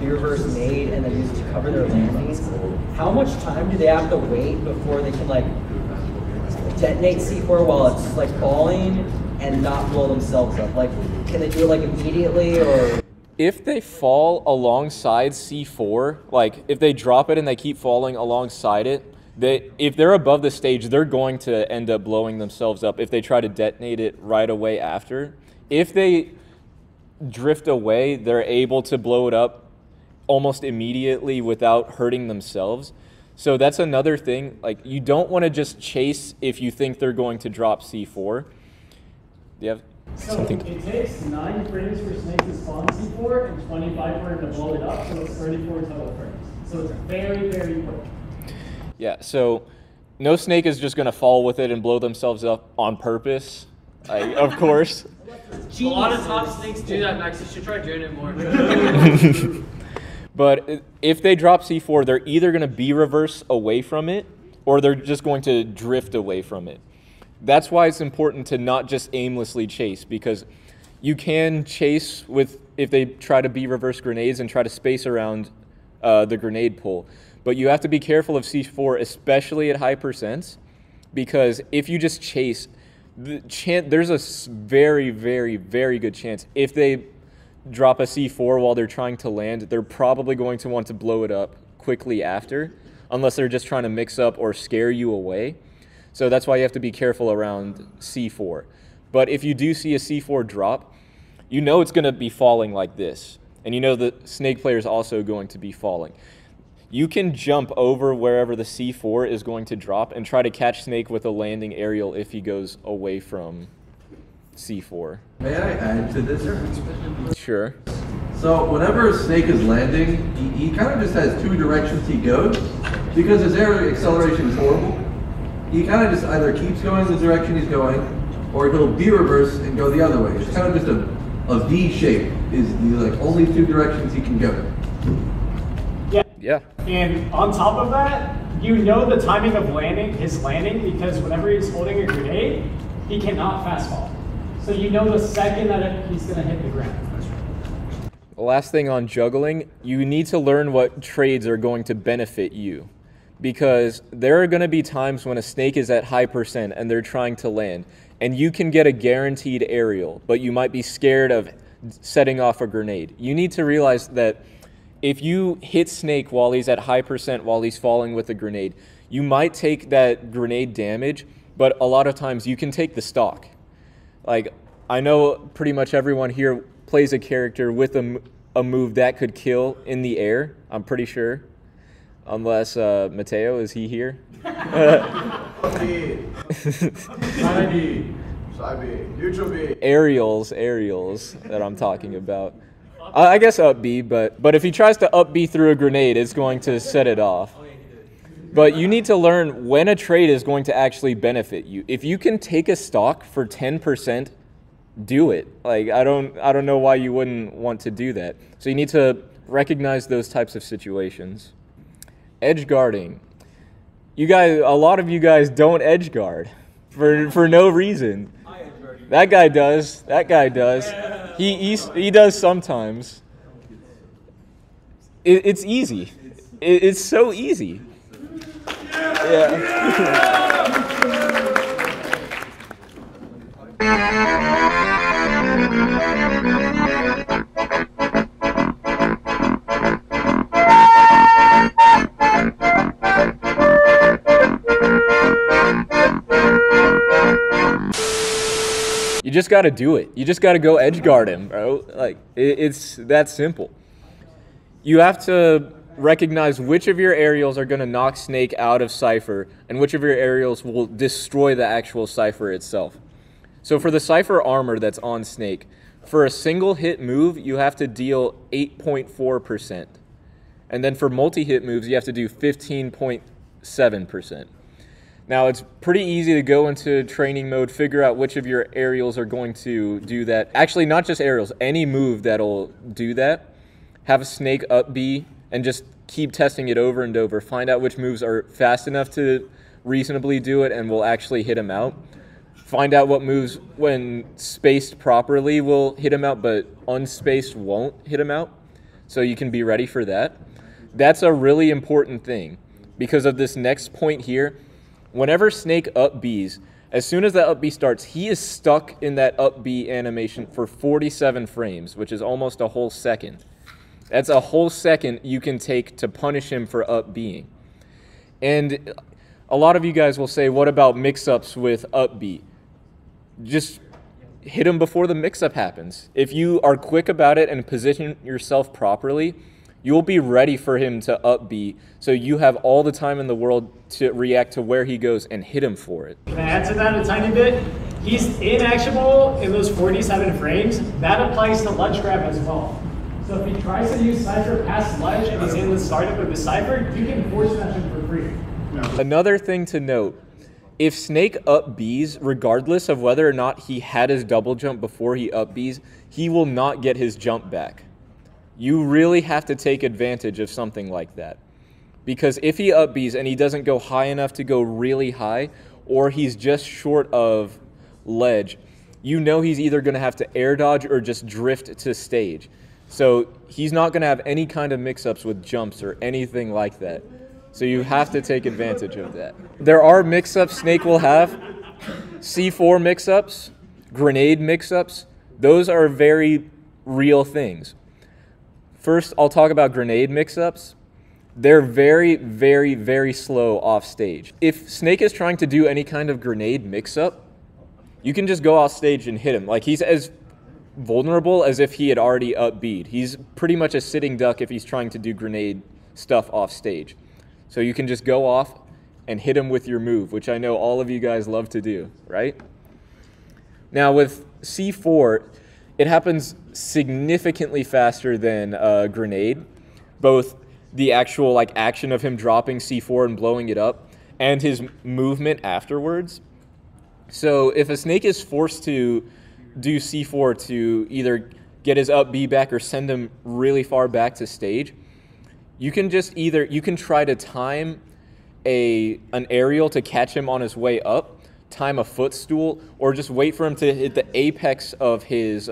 the reverse nade and then use it to cover their landings. How much time do they have to wait before they can like detonate C4 while it's like falling and not blow themselves up? Like, can they do it like immediately or? If they fall alongside C4, like if they drop it and they keep falling alongside it, if they're above the stage, they're going to end up blowing themselves up if they try to detonate it right away after. If they drift away, they're able to blow it up almost immediately without hurting themselves. So that's another thing. Like, you don't want to just chase if you think they're going to drop C4. Do you have something? It takes 9 frames for Snake to spawn C4 and 25 for him to blow it up, so it's 34 total frames. So it's very, very quick. Yeah, so no snake is just going to fall with it and blow themselves up on purpose, of course. A lot of top snakes do that, Max. You should try doing it more. But if they drop C4, they're either going to be reverse away from it or they're just going to drift away from it. That's why it's important to not just aimlessly chase, because you can chase if they try to be reverse grenades and try to space around the grenade pull. But you have to be careful of C4, especially at high percents, because if you just chase, there's a very, very, very good chance if they drop a C4 while they're trying to land, they're probably going to want to blow it up quickly after, unless they're just trying to mix up or scare you away. So that's why you have to be careful around C4. But if you do see a C4 drop, you know it's going to be falling like this. And you know the snake player is also going to be falling. You can jump over wherever the C4 is going to drop and try to catch Snake with a landing aerial if he goes away from C4. May I add to this? Sure. So whenever Snake is landing, he kind of just has 2 directions he goes, because his air acceleration is horrible. He kind of just either keeps going the direction he's going, or he'll be reverse and go the other way. It's kind of just a V shape is the like only 2 directions he can go. Yeah. And on top of that, you know the timing of his landing, because whenever he's holding a grenade, he cannot fast fall. So you know the second that he's going to hit the ground. The last thing on juggling, you need to learn what trades are going to benefit you. Because there are going to be times when a snake is at high percent and they're trying to land, and you can get a guaranteed aerial, but you might be scared of setting off a grenade. You need to realize that if you hit Snake while he's at high percent, while he's falling with a grenade, you might take that grenade damage, but a lot of times you can take the stock. Like, I know pretty much everyone here plays a character with a move that could kill in the air, I'm pretty sure. Unless, Mateo, is he here? Aerials that I'm talking about. I guess up B, but if he tries to up B through a grenade, it's going to set it off. But you need to learn when a trade is going to actually benefit you. If you can take a stock for 10%, do it. Like, I don't know why you wouldn't want to do that. So you need to recognize those types of situations. Edge guarding. You guys, a lot of you guys don't edge guard for no reason. That guy does. That guy does. He does sometimes. It's easy. It's so easy. Yeah. You just got to do it. You just got to go edge guard him, bro. Like, it's that simple. You have to recognize which of your aerials are going to knock Snake out of Cypher and which of your aerials will destroy the actual Cypher itself. So for the Cypher armor that's on Snake, for a single hit move, you have to deal 8.4%. And then for multi-hit moves, you have to do 15.7%. Now, it's pretty easy to go into training mode, figure out which of your aerials are going to do that. Actually, not just aerials, any move that'll do that. Have a Snake up B and just keep testing it over and over. Find out which moves are fast enough to reasonably do it and will actually hit him out. Find out what moves, when spaced properly, will hit him out, but unspaced won't hit him out. So you can be ready for that. That's a really important thing because of this next point here. Whenever Snake up Bs, as soon as that up B starts, he is stuck in that up B animation for 47 frames, which is almost a whole second. That's a whole second you can take to punish him for up Bing. And a lot of you guys will say, what about mix-ups with up B? Just hit him before the mix-up happens. If you are quick about it and position yourself properly, you'll be ready for him to up B, so you have all the time in the world to react to where he goes and hit him for it. Can I add to that a tiny bit? He's inactionable in those 47 frames. That applies to ledge grab as well. So if he tries to use Cypher past ledge and he's in the startup of the Cypher, you can force smash him for free. Another thing to note, if Snake up Bs, regardless of whether or not he had his double jump before he up Bs, he will not get his jump back. You really have to take advantage of something like that. Because if he up Bs and he doesn't go high enough to go really high, or he's just short of ledge, you know he's either going to have to air dodge or just drift to stage. So he's not going to have any kind of mix-ups with jumps or anything like that. So you have to take advantage of that. There are mix-ups Snake will have. C4 mix-ups, grenade mix-ups. Those are very real things. First, I'll talk about grenade mix-ups. They're very, very, very slow off stage. If Snake is trying to do any kind of grenade mix-up, you can just go off stage and hit him. Like, he's as vulnerable as if he had already up B'd. He's pretty much a sitting duck if he's trying to do grenade stuff off stage. So you can just go off and hit him with your move, which I know all of you guys love to do, right? Now with C4, it happens significantly faster than grenade, both the actual action of him dropping C4 and blowing it up and his movement afterwards. So if a Snake is forced to do C4 to either get his up B back or send him really far back to stage, you can try to time an aerial to catch him on his way up, time a footstool, or just wait for him to hit the apex of his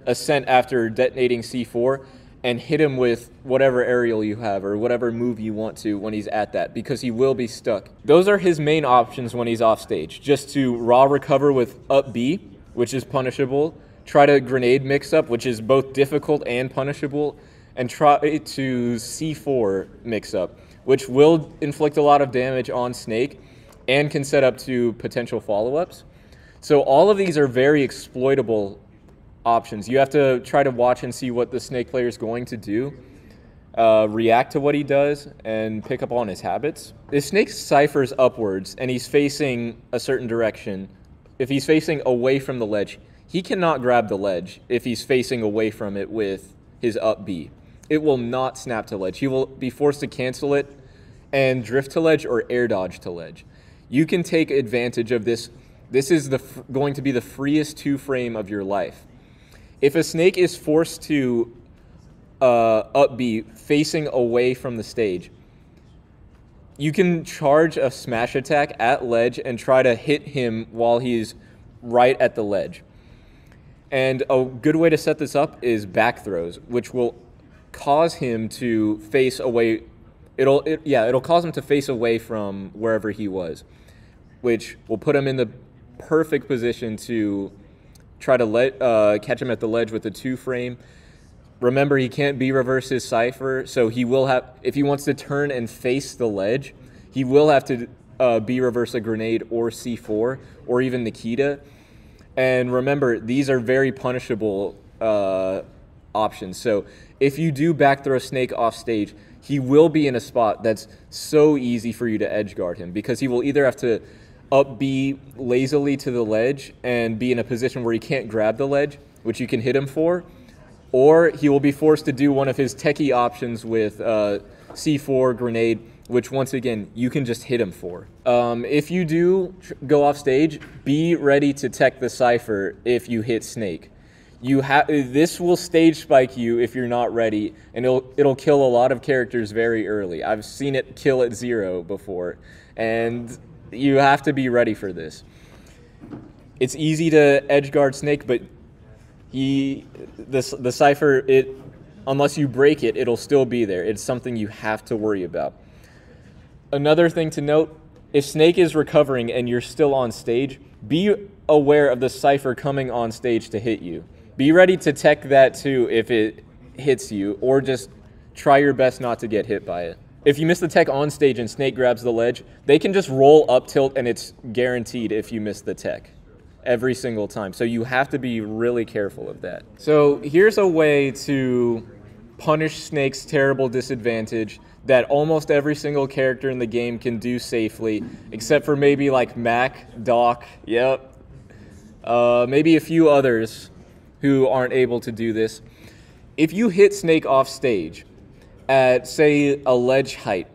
ascent after detonating C4 and hit him with whatever aerial you have or whatever move you want to when he's at that, because he will be stuck. Those are his main options when he's off stage, just to raw recover with up B, which is punishable, try to grenade mix up, which is both difficult and punishable, and try to C4 mix up, which will inflict a lot of damage on Snake and can set up to potential follow-ups. So all of these are very exploitable options. You have to try to watch and see what the Snake player is going to do, react to what he does, and pick up on his habits. If Snake ciphers upwards and he's facing a certain direction, if he's facing away from the ledge, he cannot grab the ledge if he's facing away from it with his up B. It will not snap to ledge. He will be forced to cancel it and drift to ledge or air dodge to ledge. You can take advantage of this. This is going to be the freest 2-frame of your life. If a Snake is forced to up B facing away from the stage, you can charge a smash attack at ledge and try to hit him while he's right at the ledge. And a good way to set this up is back throws, which will cause him to face away. It'll cause him to face away from wherever he was, which will put him in the perfect position to try to catch him at the ledge with a 2-frame. Remember, he can't B reverse his cipher, so he will have, if he wants to turn and face the ledge, he will have to B reverse a grenade or C4 or even Nikita. And remember, these are very punishable options. So if you do back throw Snake off stage, he will be in a spot that's so easy for you to edge guard him, because he will either have to up B lazily to the ledge and be in a position where he can't grab the ledge, which you can hit him for, or he will be forced to do one of his techie options with C4 grenade, which once again you can just hit him for. If you do go off stage, be ready to tech the cipher if you hit Snake. This will stage spike you if you're not ready, and it'll kill a lot of characters very early. I've seen it kill at 0 before, and you have to be ready for this. It's easy to edge guard Snake, but the Cypher, unless you break it, it'll still be there. It's something you have to worry about. Another thing to note, if Snake is recovering and you're still on stage, be aware of the Cypher coming on stage to hit you. Be ready to tech that too if it hits you, or just try your best not to get hit by it. If you miss the tech on stage and Snake grabs the ledge, they can just roll up tilt and it's guaranteed if you miss the tech every single time. So you have to be really careful of that. So here's a way to punish Snake's terrible disadvantage that almost every single character in the game can do safely, except for maybe like Mac, Doc, yep, maybe a few others who aren't able to do this. If you hit Snake off stage at, say, a ledge height,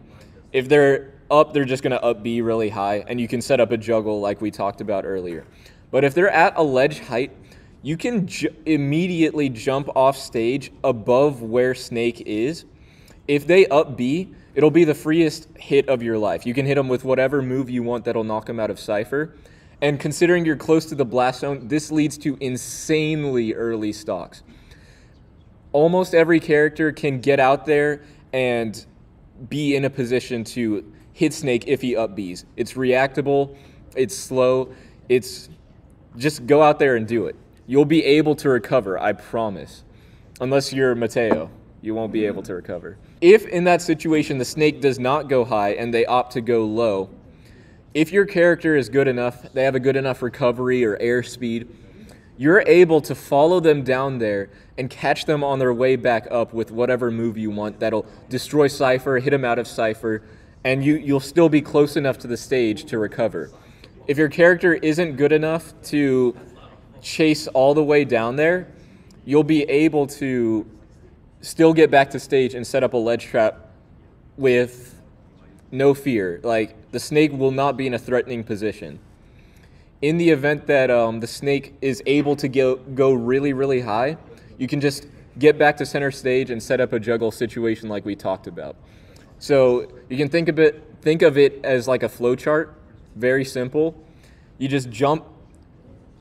if they're up, they're just going to up B really high, and you can set up a juggle like we talked about earlier. But if they're at a ledge height, you can immediately jump off stage above where Snake is. If they up B, it'll be the freest hit of your life. You can hit them with whatever move you want that'll knock them out of Cypher. And considering you're close to the blast zone, this leads to insanely early stocks. Almost every character can get out there and be in a position to hit Snake if he up Bs. It's reactable, it's slow, it's just go out there and do it. You'll be able to recover, I promise. Unless you're Mateo, you won't be able to recover. If in that situation the Snake does not go high and they opt to go low, if your character is good enough, they have a good enough recovery or airspeed, you're able to follow them down there and catch them on their way back up with whatever move you want that'll destroy Cypher, hit them out of Cypher, and you'll still be close enough to the stage to recover. If your character isn't good enough to chase all the way down there, you'll be able to still get back to stage and set up a ledge trap with no fear. Like, the Snake will not be in a threatening position. In the event that the Snake is able to go really, really high, you can just get back to center stage and set up a juggle situation like we talked about. So you can think of it as like a flow chart, very simple. You just jump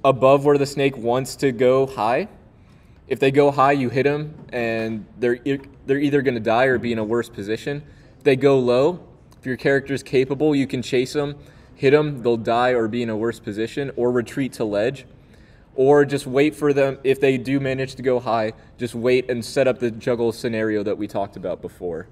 above where the Snake wants to go high. If they go high, you hit them, and they're either going to die or be in a worse position. If they go low, if your character is capable, you can chase them, hit them, they'll die or be in a worse position, or retreat to ledge. Or just wait for them. If they do manage to go high, just wait and set up the juggle scenario that we talked about before.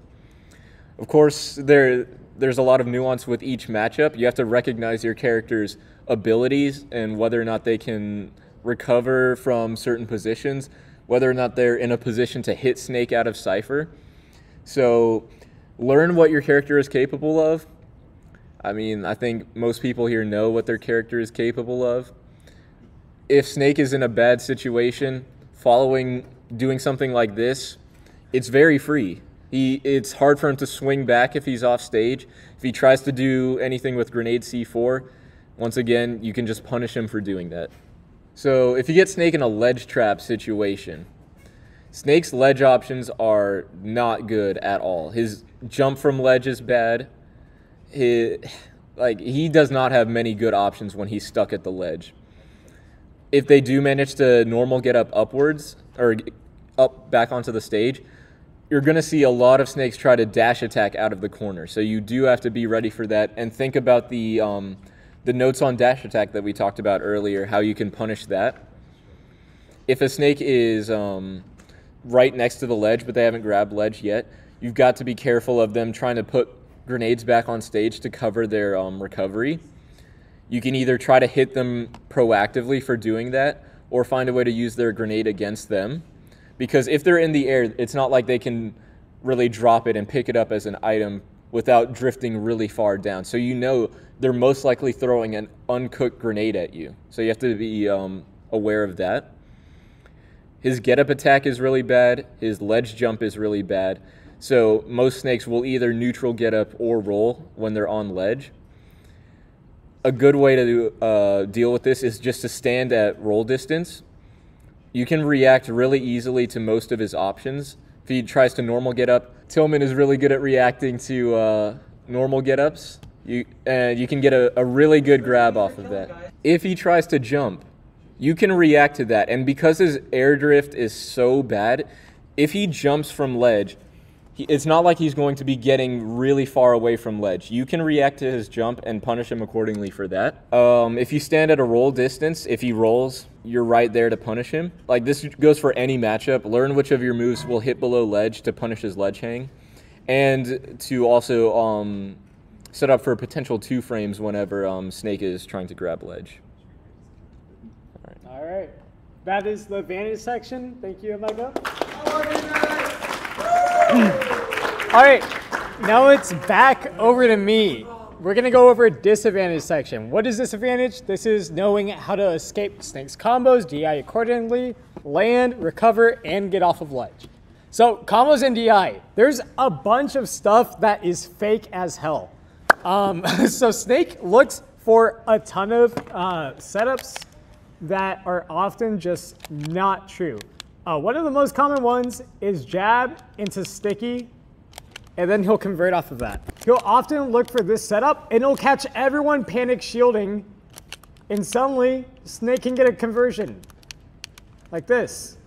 Of course, there's a lot of nuance with each matchup. You have to recognize your character's abilities and whether or not they can recover from certain positions, whether or not they're in a position to hit Snake out of Cypher. So learn what your character is capable of. I mean, I think most people here know what their character is capable of. If Snake is in a bad situation, doing something like this, it's very free. It's hard for him to swing back if he's off stage. If he tries to do anything with grenade C4, once again, you can just punish him for doing that. So if you get Snake in a ledge trap situation, Snake's ledge options are not good at all. His jump from ledge is bad. He does not have many good options when he's stuck at the ledge. If they do manage to normal get up upwards, or up back onto the stage, you're going to see a lot of Snakes try to dash attack out of the corner. So you do have to be ready for that, and think about the notes on dash attack that we talked about earlier, how you can punish that. If a Snake is right next to the ledge, but they haven't grabbed ledge yet, you've got to be careful of them trying to put grenades back on stage to cover their recovery. You can either try to hit them proactively for doing that, or find a way to use their grenade against them. Because if they're in the air, it's not like they can really drop it and pick it up as an item without drifting really far down. So you know they're most likely throwing an uncooked grenade at you. So you have to be aware of that. His get-up attack is really bad. His ledge jump is really bad. So most Snakes will either neutral get-up or roll when they're on ledge. A good way to deal with this is just to stand at roll distance. You can react really easily to most of his options. If he tries to normal get up, Tillman is really good at reacting to normal get ups. You can get a really good grab off of that. If he tries to jump, you can react to that. And because his air drift is so bad, if he jumps from ledge, it's not like he's going to be getting really far away from ledge. You can react to his jump and punish him accordingly for that. If you stand at a roll distance, if he rolls, you're right there to punish him. Like, this goes for any matchup. Learn which of your moves will hit below ledge to punish his ledge hang. And to also set up for potential 2 frames whenever Snake is trying to grab ledge. All right. That is the advantage section. Thank you, Emeka. All right, now it's back over to me. We're gonna go over disadvantage section. What is disadvantage? This is knowing how to escape Snake's combos, DI accordingly, land, recover, and get off of ledge. So combos and DI, there's a bunch of stuff that is fake as hell. So Snake looks for a ton of setups that are often just not true. One of the most common ones is jab into sticky, and then he'll convert off of that. He'll often look for this setup, and he'll catch everyone panic shielding, and suddenly Snake can get a conversion like this.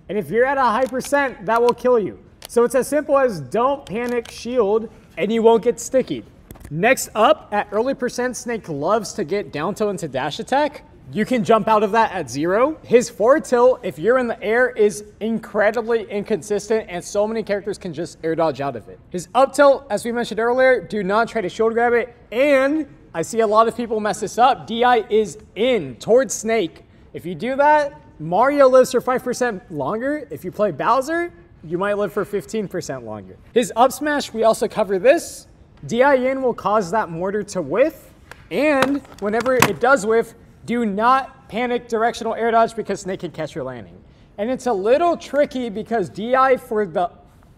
And if you're at a high percent, that will kill you. So it's as simple as don't panic shield, and you won't get sticky. Next up, at early percent, Snake loves to get down tilt into dash attack. You can jump out of that at 0. His forward tilt, if you're in the air, is incredibly inconsistent, and so many characters can just air dodge out of it. His up tilt, as we mentioned earlier, do not try to shield grab it. And I see a lot of people mess this up. DI is in towards Snake. If you do that, Mario lives for 5% longer. If you play Bowser, you might live for 15% longer. His up smash, we also cover this. DI in will cause that mortar to whiff. And whenever it does whiff, do not panic directional air dodge because Snake can catch your landing. And it's a little tricky because DI for the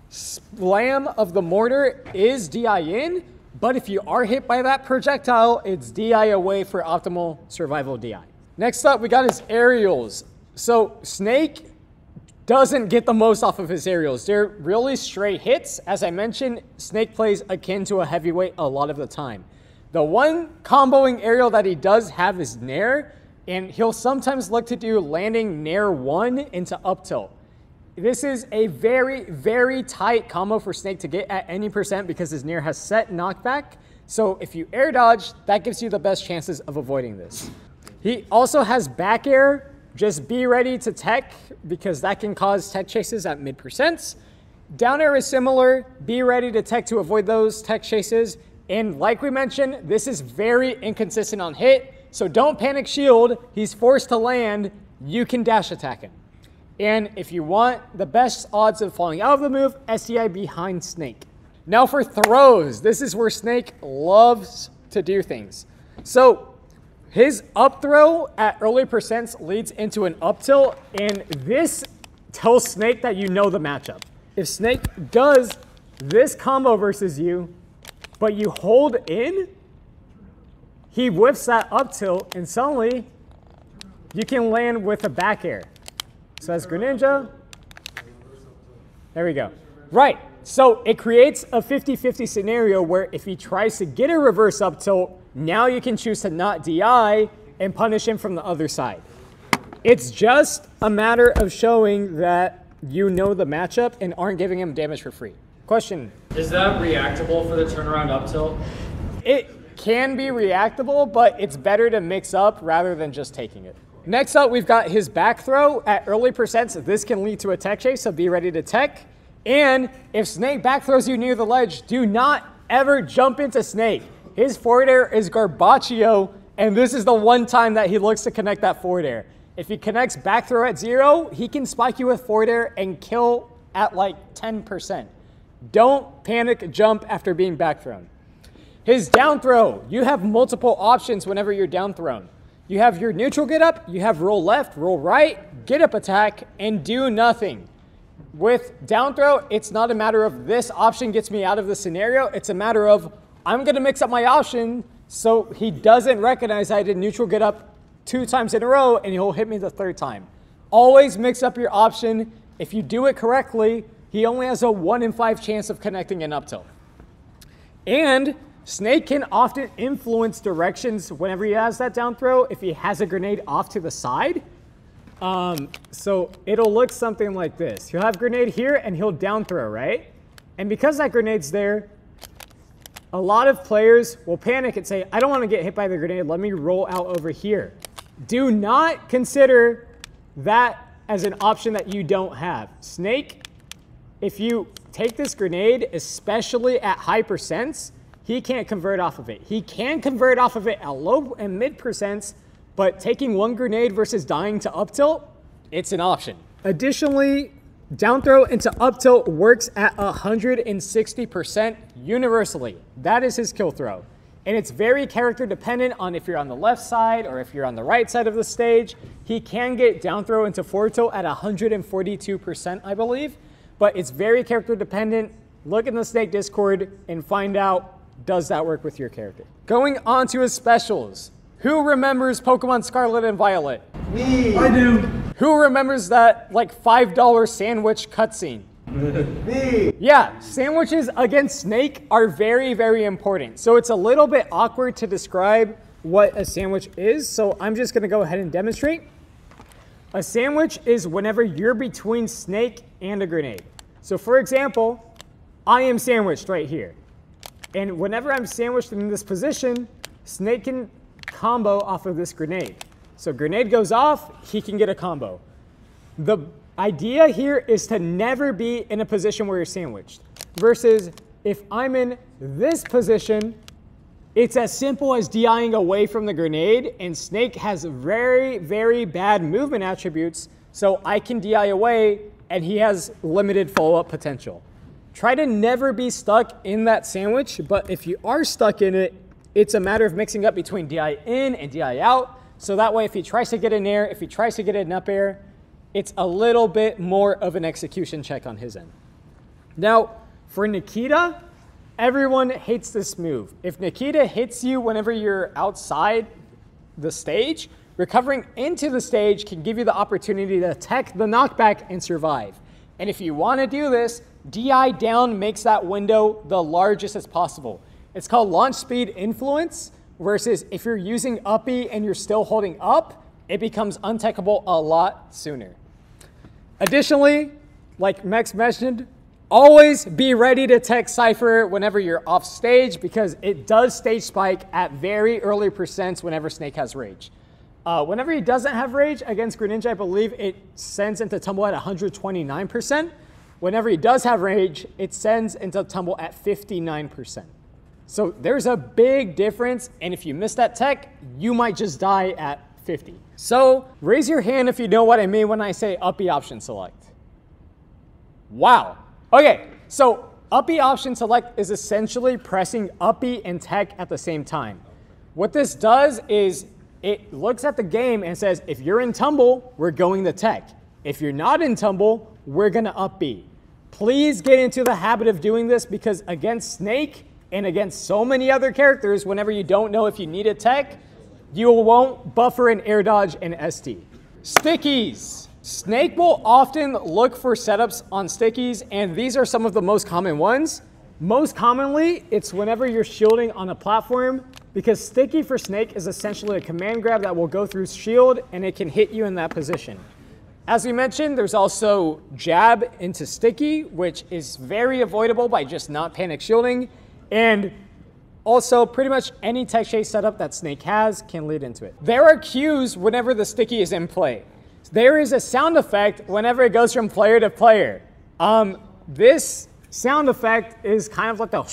slam of the mortar is DI in, but if you are hit by that projectile, it's DI away for optimal survival DI. Next up, we got his aerials. So Snake doesn't get the most off of his aerials. They're really straight hits. As I mentioned, Snake plays akin to a heavyweight a lot of the time. The one comboing aerial that he does have is Nair, and he'll sometimes look to do landing Nair 1 into up tilt. This is a very, very tight combo for Snake to get at any percent because his Nair has set knockback. So if you air dodge, that gives you the best chances of avoiding this. He also has back air. Just be ready to tech because that can cause tech chases at mid percents. Down air is similar. Be ready to tech to avoid those tech chases. And like we mentioned, this is very inconsistent on hit, so don't panic shield. He's forced to land. You can dash attack him. And if you want the best odds of falling out of the move, SDI behind Snake. Now for throws, this is where Snake loves to do things. So his up throw at early percents leads into an up tilt, and this tells Snake that you know the matchup. If Snake does this combo versus you, but you hold in, he whiffs that up tilt, and suddenly you can land with a back air. So that's Greninja. There we go. Right, so it creates a 50-50 scenario where if he tries to get a reverse up tilt, now you can choose to not DI and punish him from the other side. It's just a matter of showing that you know the matchup and aren't giving him damage for free. Question. Is that reactable for the turnaround up tilt? It can be reactable, but it's better to mix up rather than just taking it. Next up, we've got his back throw at early percents. This can lead to a tech chase, so be ready to tech. And if Snake back throws you near the ledge, do not ever jump into Snake. His forward air is Garbaccio, and this is the one time that he looks to connect that forward air. If he connects back throw at 0, he can spike you with forward air and kill at like 10%. Don't panic jump after being back thrown. His down throw, you have multiple options whenever you're down thrown. You have your neutral get up, you have roll left, roll right, get up attack, and do nothing. With down throw, it's not a matter of this option gets me out of the scenario. It's a matter of I'm going to mix up my option so he doesn't recognize I did neutral get up 2 times in a row and he'll hit me the 3rd time. Always mix up your option. If you do it correctly, he only has a 1 in 5 chance of connecting an up tilt. And Snake can often influence directions whenever he has that down throw if he has a grenade off to the side. So it'll look something like this. He'll have grenade here and he'll down throw, right? And because that grenade's there, a lot of players will panic and say, I don't want to get hit by the grenade. Let me roll out over here. Do not consider that as an option that you don't have. Snake, if you take this grenade, especially at high percents, he can't convert off of it. He can convert off of it at low and mid percents, but taking one grenade versus dying to up tilt, it's an option. Additionally, down throw into up tilt works at 160% universally. That is his kill throw. And it's very character dependent on if you're on the left side or if you're on the right side of the stage. He can get down throw into forward tilt at 142%, I believe. But it's very character dependent. Look in the Snake Discord and find out, does that work with your character? Going on to his specials. Who remembers Pokemon Scarlet and Violet? Me. I do. Who remembers that like $5 sandwich cutscene? Me. Yeah, sandwiches against Snake are very, very important. So it's a little bit awkward to describe what a sandwich is. So I'm just gonna go ahead and demonstrate. A sandwich is whenever you're between Snake and a grenade. So for example, I am sandwiched right here. And whenever I'm sandwiched in this position, Snake can combo off of this grenade. So grenade goes off, he can get a combo. The idea here is to never be in a position where you're sandwiched. Versus if I'm in this position, it's as simple as DIing away from the grenade, and Snake has very, very bad movement attributes, so I can DI away, and he has limited follow-up potential. Try to never be stuck in that sandwich, but if you are stuck in it, it's a matter of mixing up between DI in and DI out, so that way if he tries to get an air, if he tries to get an up air, it's a little bit more of an execution check on his end. Now, for Nikita, everyone hates this move. If Nikita hits you whenever you're outside the stage, recovering into the stage can give you the opportunity to tech the knockback and survive. And if you want to do this, DI down makes that window the largest as possible. It's called launch speed influence, versus if you're using uppy and you're still holding up, it becomes untechable a lot sooner. Additionally, like Max mentioned, always be ready to tech Cypher whenever you're off stage because it does stage spike at very early percents whenever Snake has rage. Whenever he doesn't have rage against Greninja, I believe it sends into tumble at 129%. Whenever he does have rage, it sends into tumble at 59%. So there's a big difference, and if you miss that tech, you might just die at 50. So raise your hand if you know what I mean when I say uppy option select. Wow. Okay, so uppy option select is essentially pressing uppy and tech at the same time. What this does is it looks at the game and says, if you're in tumble, we're going to tech. If you're not in tumble, we're gonna uppy. Please get into the habit of doing this because against Snake and against so many other characters, whenever you don't know if you need a tech, you won't buffer an air dodge and ST. Stickies. Snake will often look for setups on stickies, and these are some of the most common ones. Most commonly, it's whenever you're shielding on a platform, because sticky for Snake is essentially a command grab that will go through shield, and it can hit you in that position. As we mentioned, there's also jab into sticky, which is very avoidable by just not panic shielding, and also, pretty much any tech chase setup that Snake has can lead into it. There are cues whenever the sticky is in play. There is a sound effect whenever it goes from player to player. This sound effect is kind of like the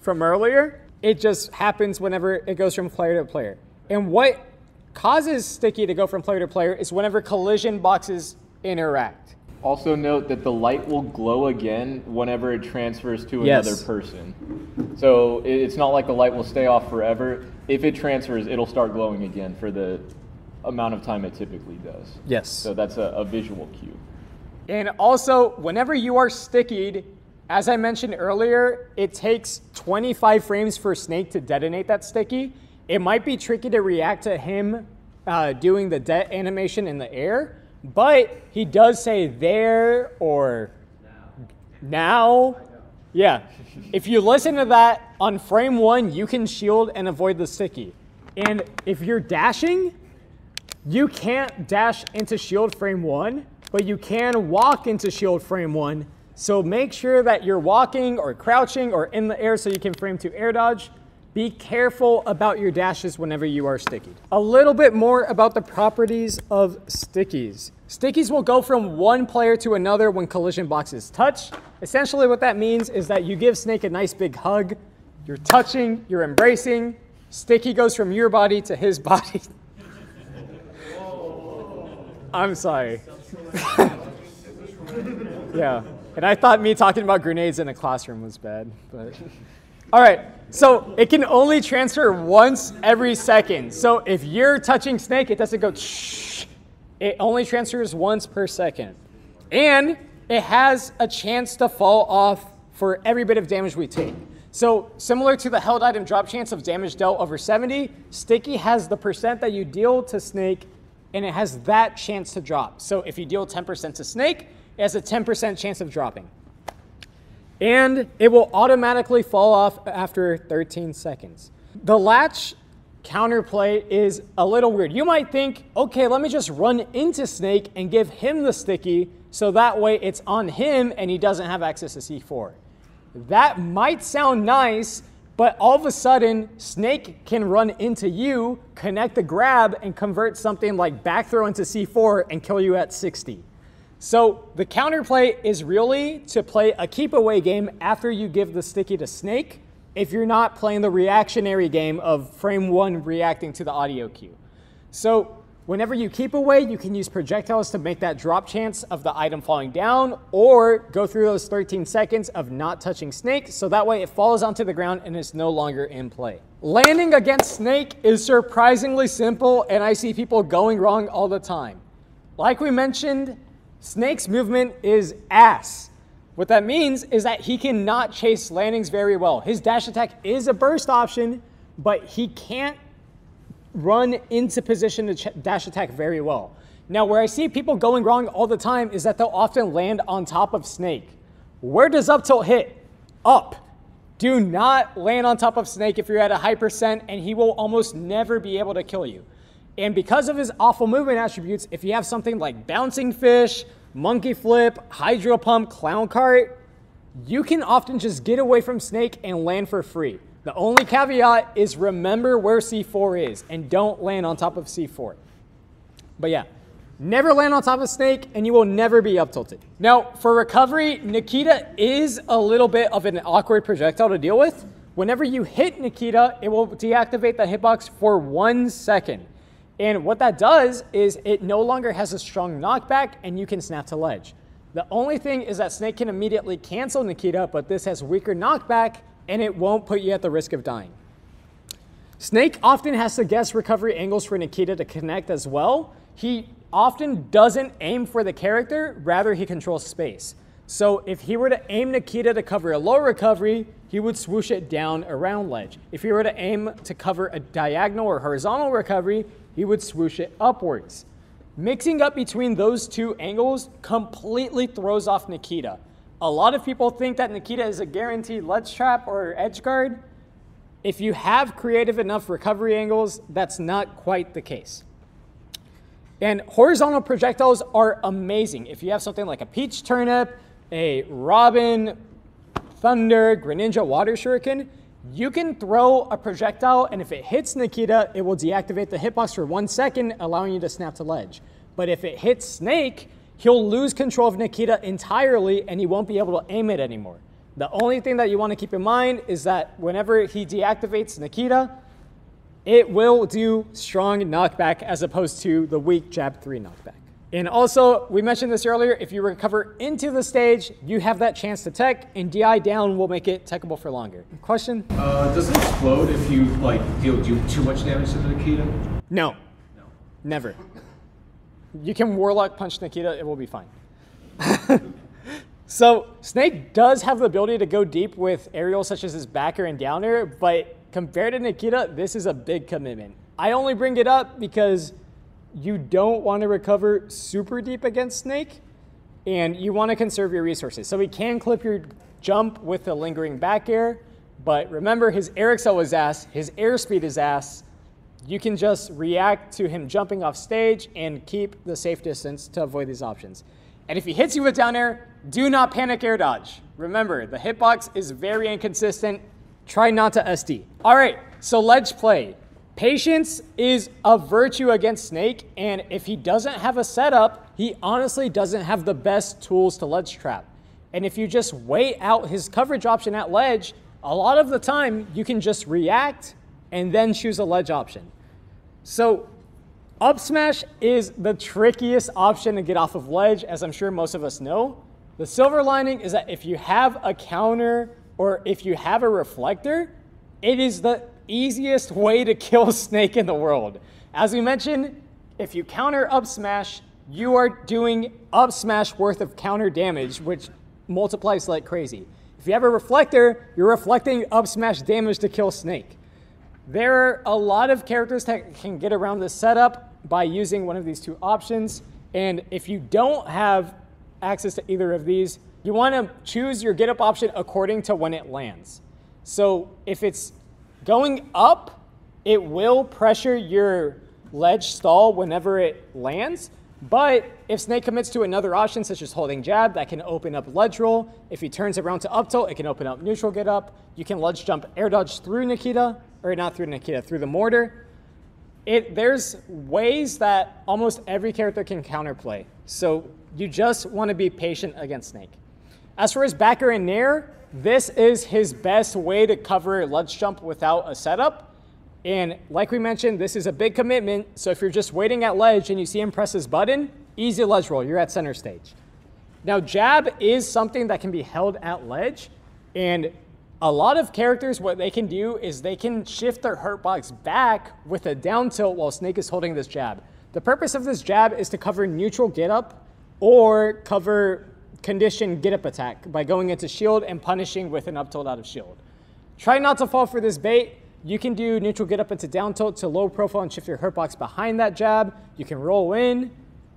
from earlier. It just happens whenever it goes from player to player. And what causes sticky to go from player to player is whenever collision boxes interact. Also note that the light will glow again whenever it transfers to another person. So it's not like the light will stay off forever. If it transfers, it'll start glowing again for the amount of time it typically does. Yes. So that's a visual cue. And also, whenever you are stickied, as I mentioned earlier, it takes 25 frames for Snake to detonate that sticky. It might be tricky to react to him doing the det animation in the air, but he does say there or now. Yeah. If you listen to that, on frame 1, you can shield and avoid the sticky. And if you're dashing, you can't dash into shield frame 1, but you can walk into shield frame 1. So make sure that you're walking or crouching or in the air so you can frame 2 air dodge. Be careful about your dashes whenever you are stickied. A little bit more about the properties of stickies. Stickies will go from one player to another when collision boxes touch. Essentially what that means is that you give Snake a nice big hug, you're touching, you're embracing, Sticky goes from your body to his body. I'm sorry. Yeah, and I thought me talking about grenades in a classroom was bad, but. All right, so it can only transfer once every second. So if you're touching Snake, it doesn't go shh. It only transfers once per second. And it has a chance to fall off for every bit of damage we take. So similar to the held item drop chance of damage dealt over 70, Sticky has the percent that you deal to Snake, and it has that chance to drop. So if you deal 10% to Snake, it has a 10% chance of dropping. And it will automatically fall off after 13 seconds. The latch counterplay is a little weird. You might think, okay, let me just run into Snake and give him the sticky so that way it's on him and he doesn't have access to C4. That might sound nice, but all of a sudden, Snake can run into you, connect the grab, and convert something like back throw into C4 and kill you at 60. So the counterplay is really to play a keep away game after you give the sticky to Snake if you're not playing the reactionary game of frame 1 reacting to the audio cue. So whenever you keep away, you can use projectiles to make that drop chance of the item falling down, or go through those 13 seconds of not touching Snake so that way it falls onto the ground and is no longer in play. Landing against Snake is surprisingly simple, and I see people going wrong all the time. Like we mentioned, Snake's movement is ass. What that means is that he cannot chase landings very well. His dash attack is a burst option, but he can't run into position to dash attack very well. Now, where I see people going wrong all the time is that they'll often land on top of Snake. Where does up tilt hit? Up. Do not land on top of Snake if you're at a high percent, and he will almost never be able to kill you. And because of his awful movement attributes, if you have something like Bouncing Fish, Monkey Flip, Hydro Pump, Clown Cart, you can often just get away from Snake and land for free. The only caveat is remember where C4 is and don't land on top of C4. But yeah, never land on top of Snake and you will never be up tilted. Now for recovery, Nikita is a little bit of an awkward projectile to deal with. Whenever you hit Nikita, it will deactivate the hitbox for 1 second. And what that does is it no longer has a strong knockback and you can snap to ledge. The only thing is that Snake can immediately cancel Nikita, but this has weaker knockback and it won't put you at the risk of dying. Snake often has to guess recovery angles for Nikita to connect as well. He often doesn't aim for the character, rather he controls space. So if he were to aim Nikita to cover a low recovery, he would swoosh it down around ledge. If he were to aim to cover a diagonal or horizontal recovery, he would swoosh it upwards. Mixing up between those two angles completely throws off Nikita. A lot of people think that Nikita is a guaranteed ledge trap or edge guard. If you have creative enough recovery angles, that's not quite the case. And horizontal projectiles are amazing. If you have something like a Peach Turnip, a Robin, Thunder, Greninja Water Shuriken, you can throw a projectile, and if it hits Nikita, it will deactivate the hitbox for 1 second, allowing you to snap to ledge. But if it hits Snake, he'll lose control of Nikita entirely, and he won't be able to aim it anymore. The only thing that you want to keep in mind is that whenever he deactivates Nikita, it will do strong knockback as opposed to the weak jab 3 knockback. And also, we mentioned this earlier, if you recover into the stage, you have that chance to tech, and DI down will make it techable for longer. Question? Does it explode if you deal too much damage to the Nikita? No. Never. You can Warlock punch Nikita, it will be fine. So Snake does have the ability to go deep with aerials such as his backer and downer, but compared to Nikita, this is a big commitment. I only bring it up because you don't want to recover super deep against Snake, and you want to conserve your resources. So he can clip your jump with the lingering back air, but remember his air excel is ass, his airspeed is ass. You can just react to him jumping off stage and keep the safe distance to avoid these options. And if he hits you with down air, do not panic air dodge. Remember, the hitbox is very inconsistent. Try not to SD. All right, so ledge play. Patience is a virtue against Snake, and if he doesn't have a setup, he honestly doesn't have the best tools to ledge trap. And if you just wait out his coverage option at ledge, a lot of the time you can just react and then choose a ledge option. So up smash is the trickiest option to get off of ledge, as I'm sure most of us know. The silver lining is that if you have a counter or if you have a reflector, it is the easiest way to kill Snake in the world. As we mentioned, if you counter up smash, you are doing up smash worth of counter damage, which multiplies like crazy. If you have a reflector, you're reflecting up smash damage to kill Snake. There are a lot of characters that can get around this setup by using one of these two options. And if you don't have access to either of these, you want to choose your get up option according to when it lands. So if it's going up, it will pressure your ledge stall whenever it lands. But if Snake commits to another option, such as holding jab, that can open up ledge roll. If he turns around to up tilt, it can open up neutral get up. You can ledge jump air dodge through Nikita, or not through Nikita, through the mortar. There's ways that almost every character can counterplay. So you just want to be patient against Snake. As for his backer and nair, this is his best way to cover ledge jump without a setup. And like we mentioned, this is a big commitment. So if you're just waiting at ledge and you see him press his button, easy ledge roll, you're at center stage. Now jab is something that can be held at ledge. And a lot of characters, what they can do is they can shift their hurt box back with a down tilt while Snake is holding this jab. The purpose of this jab is to cover neutral get up or cover conditioned get up attack by going into shield and punishing with an up tilt out of shield. Try not to fall for this bait. You can do neutral get up into down tilt to low profile and shift your hurt box behind that jab. You can roll in.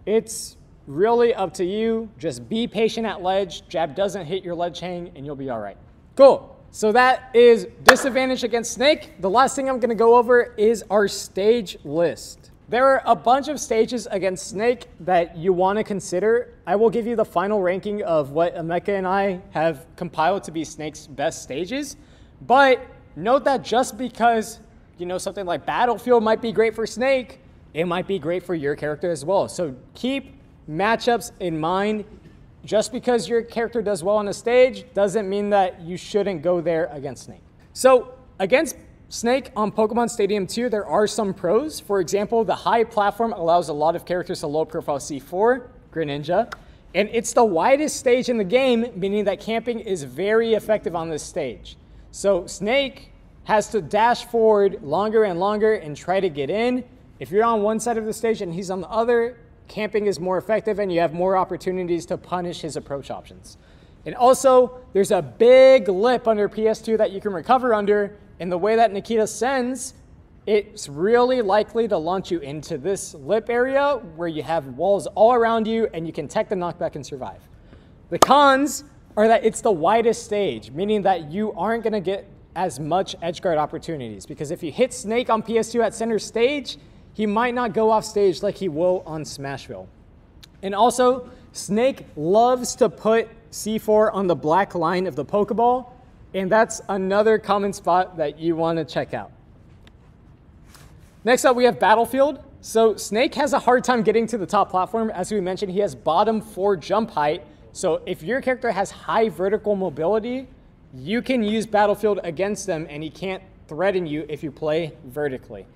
It's really up to you. Just be patient at ledge. Jab doesn't hit your ledge hang and you'll be all right. Cool. So that is disadvantage against Snake. The last thing I'm going to go over is our stage list. There are a bunch of stages against Snake that you want to consider. I will give you the final ranking of what Emeka and I have compiled to be Snake's best stages. But note that just because, you know, something like Battlefield might be great for Snake, it might be great for your character as well. So keep matchups in mind. Just because your character does well on a stage doesn't mean that you shouldn't go there against Snake. So against Snake on Pokemon Stadium 2, there are some pros. For example, the high platform allows a lot of characters to low profile C4, Greninja, and it's the widest stage in the game, meaning that camping is very effective on this stage. So Snake has to dash forward longer and longer and try to get in. If you're on one side of the stage and he's on the other, camping is more effective and you have more opportunities to punish his approach options. And also, there's a big lip under PS2 that you can recover under, and the way that Nikita sends, it's really likely to launch you into this lip area where you have walls all around you and you can tech the knockback and survive. The cons are that it's the widest stage, meaning that you aren't going to get as much edgeguard opportunities, because if you hit Snake on PS2 at center stage, he might not go off stage like he will on Smashville. And also, Snake loves to put C4 on the black line of the Pokeball, and that's another common spot that you want to check out. Next up, we have Battlefield. So Snake has a hard time getting to the top platform. As we mentioned, he has bottom 4 jump height. So if your character has high vertical mobility, you can use Battlefield against them, and he can't threaten you if you play vertically.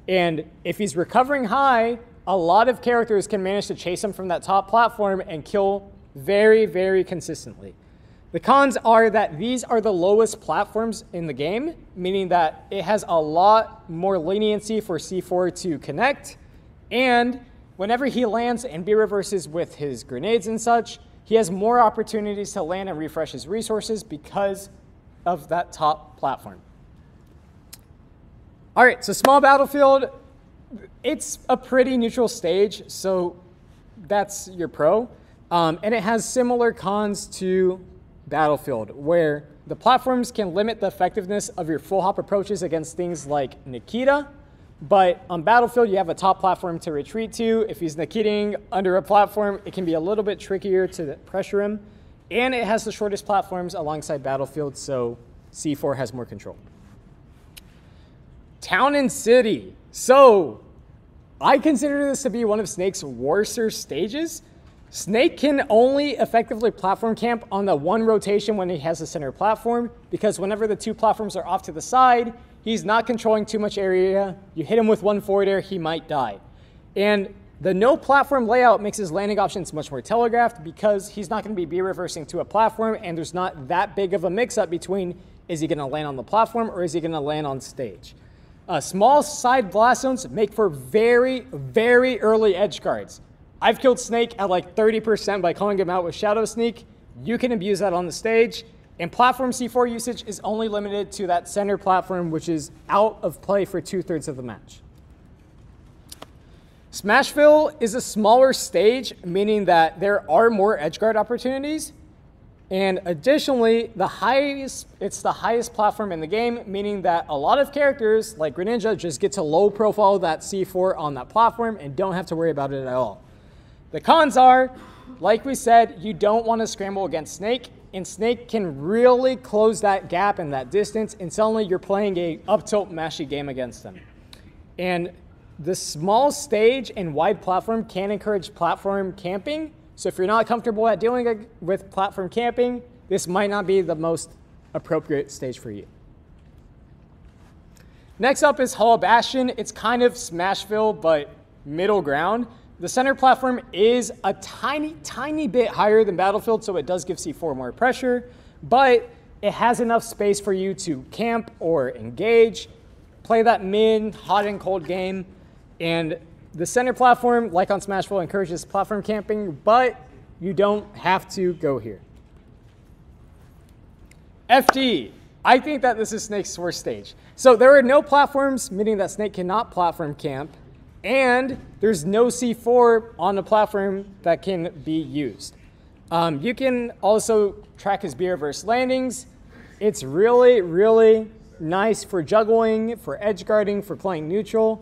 And if he's recovering high, a lot of characters can manage to chase him from that top platform and kill very, very consistently. The cons are that these are the lowest platforms in the game, meaning that it has a lot more leniency for C4 to connect. And whenever he lands and B reverses with his grenades and such, he has more opportunities to land and refresh his resources because of that top platform. All right, so small Battlefield, it's a pretty neutral stage, so that's your pro. And it has similar cons to Battlefield, where the platforms can limit the effectiveness of your full hop approaches against things like Nikita. But on Battlefield, you have a top platform to retreat to. If he's Nikitaing under a platform, it can be a little bit trickier to pressure him. And it has the shortest platforms alongside Battlefield, so C4 has more control. Town and City. So I consider this to be one of Snake's worser stages. Snake can only effectively platform camp on the one rotation when he has a center platform, because whenever the two platforms are off to the side, he's not controlling too much area. You hit him with one forward air, he might die. And the no platform layout makes his landing options much more telegraphed because he's not going to be reversing to a platform, and there's not that big of a mix-up between is he going to land on the platform or is he going to land on stage. Small side blast zones make for very, very early edge guards. I've killed Snake at like 30% by calling him out with Shadow Sneak. You can abuse that on the stage. And platform C4 usage is only limited to that center platform, which is out of play for 2/3 of the match. Smashville is a smaller stage, meaning that there are more edgeguard opportunities. And additionally, it's the highest platform in the game, meaning that a lot of characters like Greninja just get to low profile that C4 on that platform and don't have to worry about it at all. The cons are, like we said, you don't want to scramble against Snake, and Snake can really close that gap and that distance, and suddenly you're playing a up-tilt mashy game against them. And the small stage and wide platform can encourage platform camping, so if you're not comfortable at dealing with platform camping, this might not be the most appropriate stage for you. Next up is Hollow Bastion. It's kind of Smashville, but middle ground. The center platform is a tiny, tiny bit higher than Battlefield, so it does give C4 more pressure, but it has enough space for you to camp or engage, play that mid, hot and cold game, and the center platform, like on Smashville, encourages platform camping, but you don't have to go here. FD. I think that this is Snake's worst stage. So there are no platforms, meaning that Snake cannot platform camp, and there's no C4 on the platform that can be used. You can also track his B-reverse landings. It's really, really nice for juggling, for edge guarding, for playing neutral.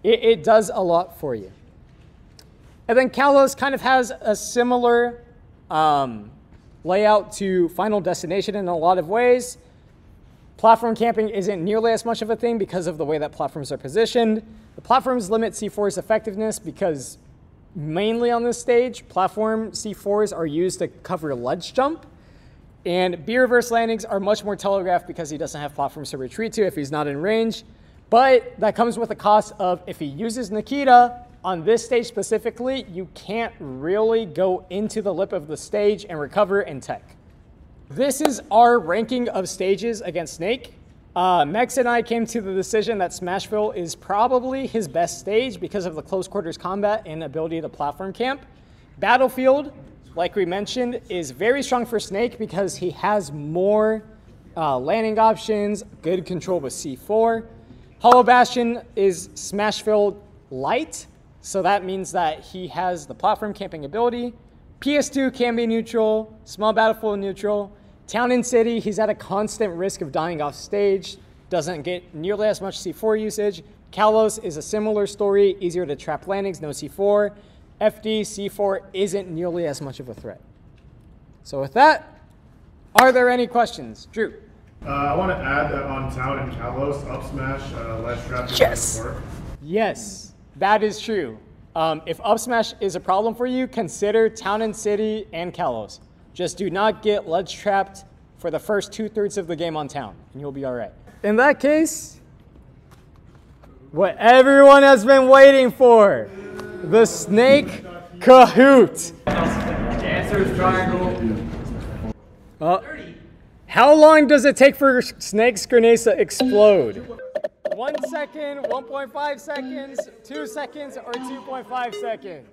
It does a lot for you. And then Kalos kind of has a similar layout to Final Destination in a lot of ways. Platform camping isn't nearly as much of a thing because of the way that platforms are positioned. The platforms limit C4's effectiveness because mainly on this stage, platform C4s are used to cover ledge jump. And B-reverse landings are much more telegraphed because he doesn't have platforms to retreat to if he's not in range. But that comes with the cost of if he uses Nikita on this stage specifically, you can't really go into the lip of the stage and recover in tech. This is our ranking of stages against Snake. Mex and I came to the decision that Smashville is probably his best stage because of the close quarters combat and ability to platform camp. Battlefield, like we mentioned, is very strong for Snake because he has more landing options, good control with C4. Hollow Bastion is Smashville light, so that means that he has the platform camping ability. PS2 can be neutral, small Battlefield neutral. Town and City, he's at a constant risk of dying off stage, doesn't get nearly as much C4 usage. Kalos is a similar story, easier to trap landings, no C4. FD, C4 isn't nearly as much of a threat. So with that, are there any questions? Drew? I want to add that on Town and Kalos, up smash, ledge trap Yes. doesn't work. Yes, that is true. If up smash is a problem for you, consider Town and City and Kalos. Just do not get ledge trapped for the first 2/3 of the game on Town, and you'll be all right. In that case, what everyone has been waiting for, the Snake Kahoot. The answer is triangle. How long does it take for Snake's grenades to explode? 1 second, 1.5 seconds, 2 seconds, or 2.5 seconds?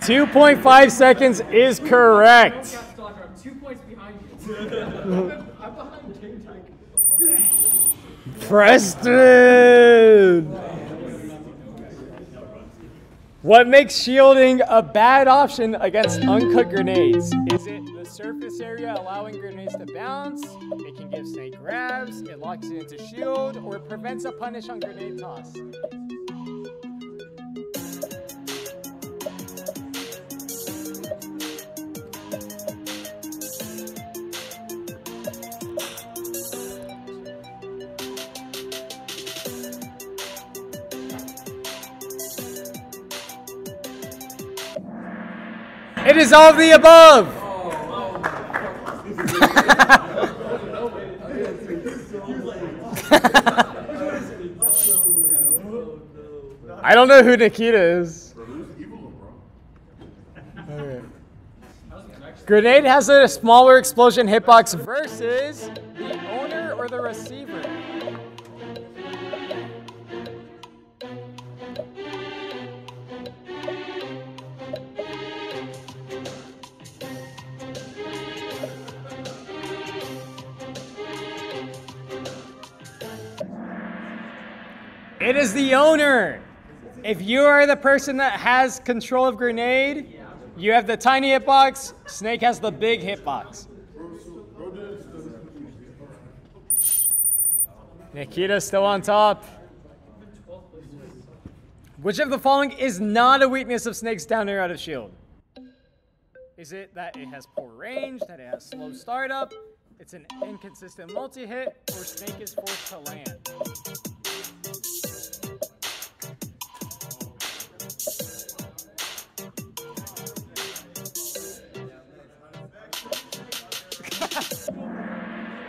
2.5 seconds is correct. I'm 2 points behind you. I'm behind King Tiger. Preston! What makes shielding a bad option against uncooked grenades? Is it the surface area allowing grenades to bounce? It can give Snake grabs, it locks it into shield, or it prevents a punish on grenade toss? It is all of the above. I don't know who Nikita is. Okay. Grenade has a smaller explosion hitbox versus the owner or the receiver. It is the owner. If you are the person that has control of grenade, you have the tiny hitbox, Snake has the big hitbox. Nikita's still on top. Which of the following is not a weakness of Snake's down air out of shield? Is it that it has poor range, that it has slow startup, it's an inconsistent multi-hit, or Snake is forced to land?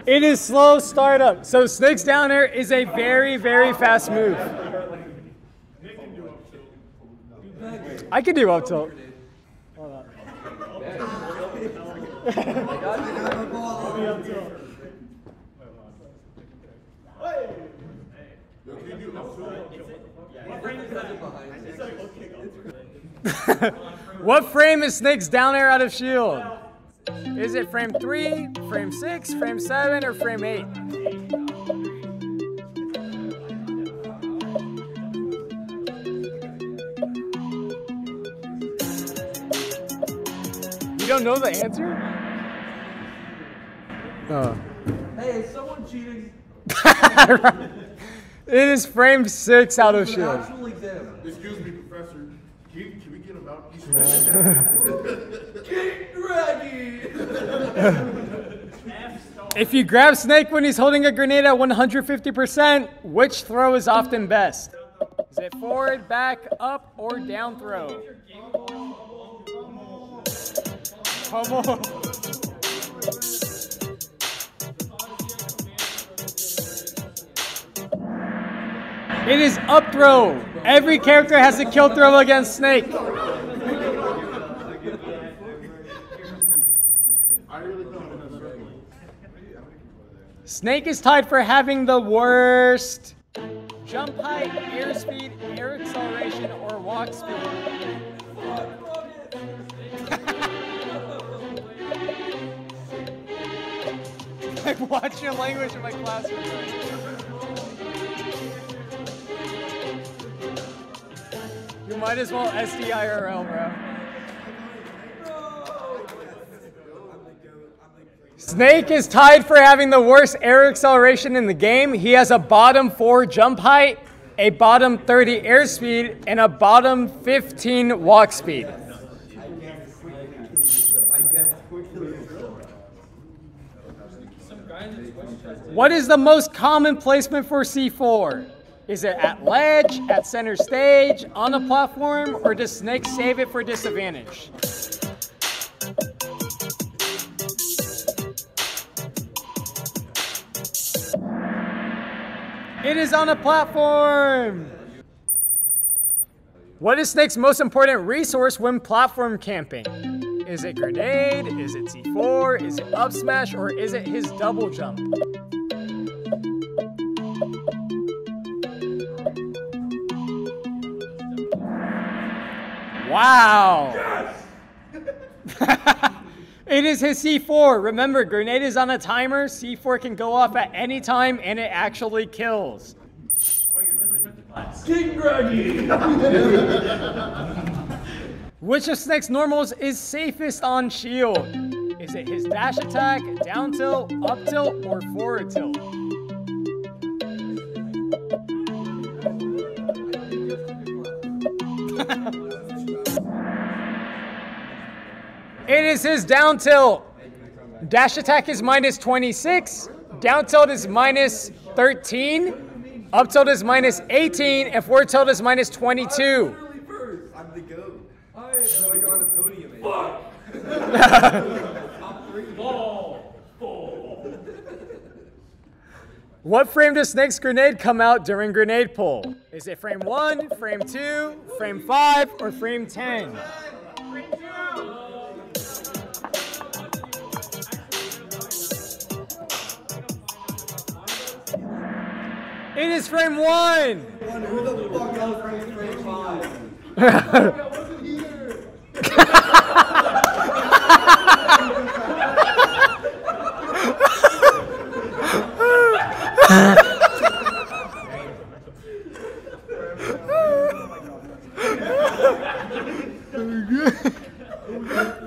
It is slow startup. So Snake's down air is a very, very fast move. I can do up tilt. Hold on. What frame is Snake's down air out of shield? Is it frame 3, frame 6, frame 7, or frame 8? You don't know the answer? Oh. Hey, is someone cheating? It is frame 6 out of shield. Actually dim. Excuse me, Professor. Can we get him out? Keep dragging! If you grab Snake when he's holding a grenade at 150%, which throw is often best? Is it forward, back, up, or down throw? Pummel. It is up throw. Every character has a kill throw against Snake. Snake is tied for having the worst jump height, airspeed, air acceleration, or walk speed. Watch your language in my classroom. You might as well SDIRL, bro. Snake is tied for having the worst air acceleration in the game. He has a bottom 4 jump height, a bottom 30 airspeed, and a bottom 15 walk speed. What is the most common placement for C4? Is it at ledge, at center stage, on a platform, or does Snake save it for disadvantage? It is on a platform. What is Snake's most important resource when platform camping? Is it grenade? Is it C4? Is it up smash? Or is it his double jump? Wow. Yes! It is his C4. Remember, grenade is on a timer. C4 can go off at any time, and it actually kills. King Greggy! Which of Snake's normals is safest on shield? Is it his dash attack, down tilt, up tilt, or forward tilt? It is his down tilt. Dash attack is minus 26. Down tilt is minus 13. Up tilt is minus 18. And forward tilt is minus 22. I'm the GOAT. I know you're on a podium. What frame does Snake's grenade come out during grenade pull? Is it frame 1, frame 2, frame 5, or frame 10? It is frame 1! Who the fuck else frames frame 5?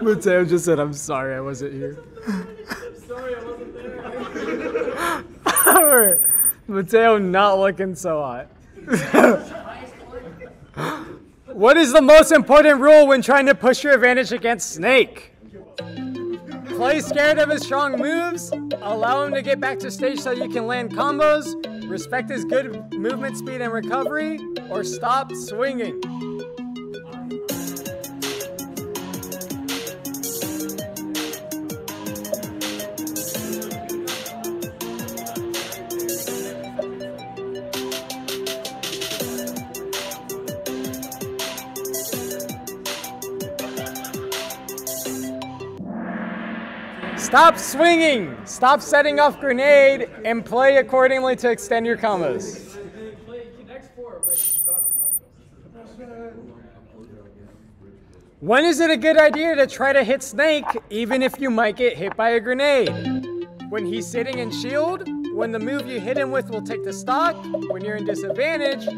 Mateo just said, I'm sorry I wasn't here. Sorry, I wasn't there. Mateo not looking so hot. What is the most important rule when trying to push your advantage against Snake? Play scared of his strong moves, allow him to get back to stage so you can land combos, respect his good movement speed and recovery, or stop swinging. Stop swinging, stop setting off grenade, and play accordingly to extend your combos. When is it a good idea to try to hit Snake, even if you might get hit by a grenade? When he's sitting in shield, when the move you hit him with will take the stock, when you're in disadvantage,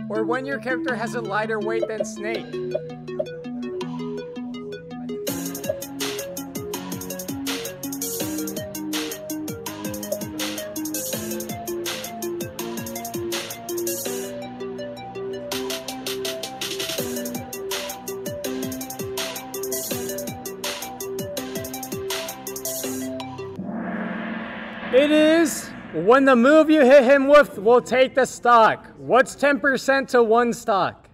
or when your character has a lighter weight than Snake. It is when the move you hit him with will take the stock. What's 10% to 1 stock?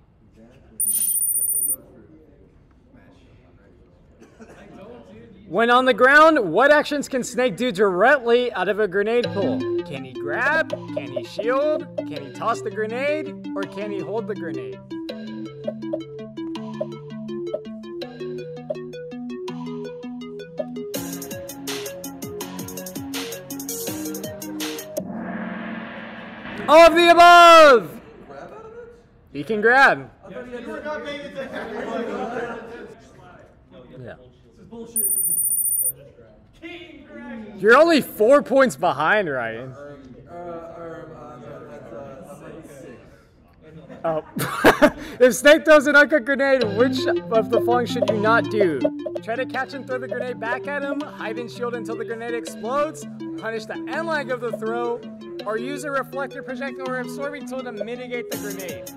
When on the ground, what actions can Snake do directly out of a grenade pull? Can he grab? Can he shield? Can he toss the grenade? Or can he hold the grenade? All of the above! Grab out of it? He can grab. You were not paying attention. Yeah. This is bullshit. You're only 4 points behind, Ryan. I'm like 6. Oh. If Snake throws an uncut grenade, which of the following should you not do? Try to catch and throw the grenade back at him, hide and shield until the grenade explodes, punish the end leg of the throw, or use a reflector, projectile, or absorbing tool to mitigate the grenade.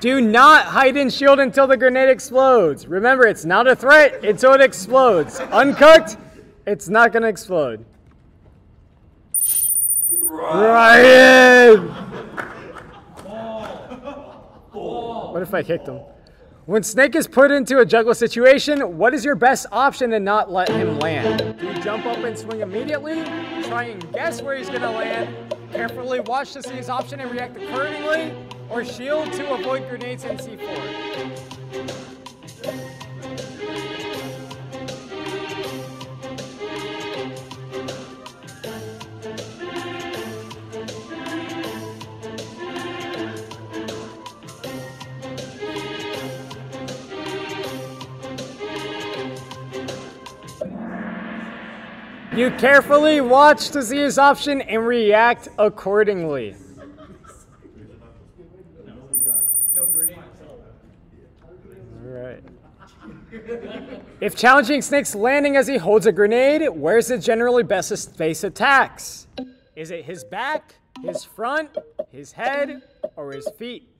Do not hide and shield until the grenade explodes. Remember, it's not a threat until it explodes. Uncooked, it's not going to explode. Ryan! What if I kicked him? When Snake is put into a juggle situation, what is your best option to not let him land? Do you jump up and swing immediately? Try and guess where he's going to land? Carefully watch to see his option and react accordingly? Or shield to avoid grenades and C4? You carefully watch to see his option and react accordingly. Alright. If challenging Snake's landing as he holds a grenade, where is it generally best to face attacks? Is it his back, his front, his head, or his feet?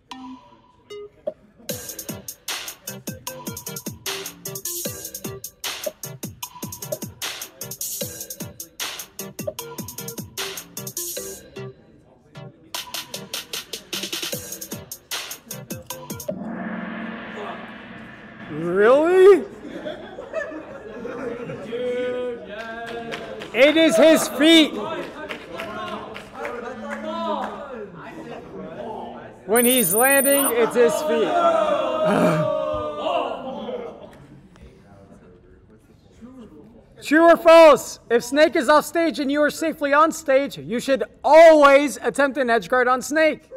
Really? It is his feet. When he's landing, it's his feet. True or false? If Snake is off stage and you are safely on stage, you should always attempt an edge guard on Snake.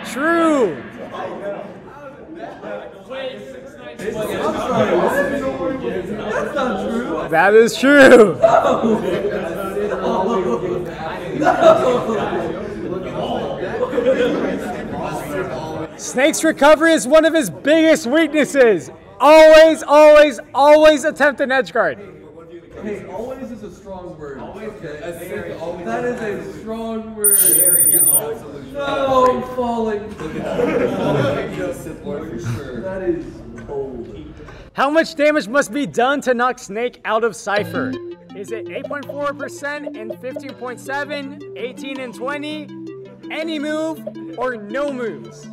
True. That's not true. That is true. Snake's recovery is one of his biggest weaknesses. Always, always, always attempt an edge guard. Hey, always is a strong word. Okay? That is a strong word. No falling. That is cold. How much damage must be done to knock Snake out of Cypher? Is it 8.4% and 15.7, 18 and 20, any move, or no moves?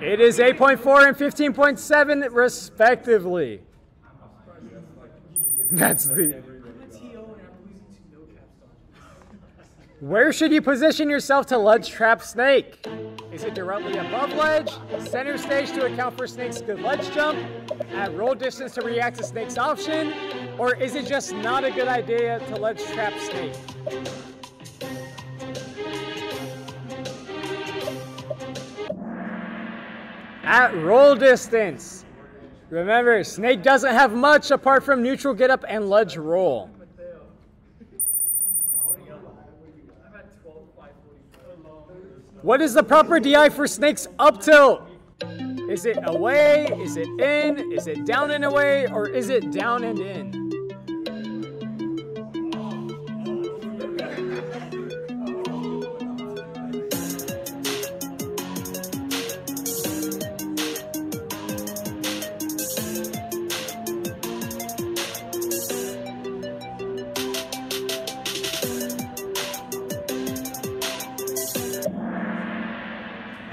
It is 8.4 and 15.7 respectively. That's the... Where should you position yourself to ledge trap Snake? Is it directly above ledge, center stage to account for Snake's good ledge jump, at roll distance to react to Snake's option, or is it just not a good idea to ledge trap Snake? At roll distance. Remember, Snake doesn't have much apart from neutral get up and ledge roll. What is the proper DI for Snake's up tilt? Is it away? Is it in? Is it down and away? Or is it down and in?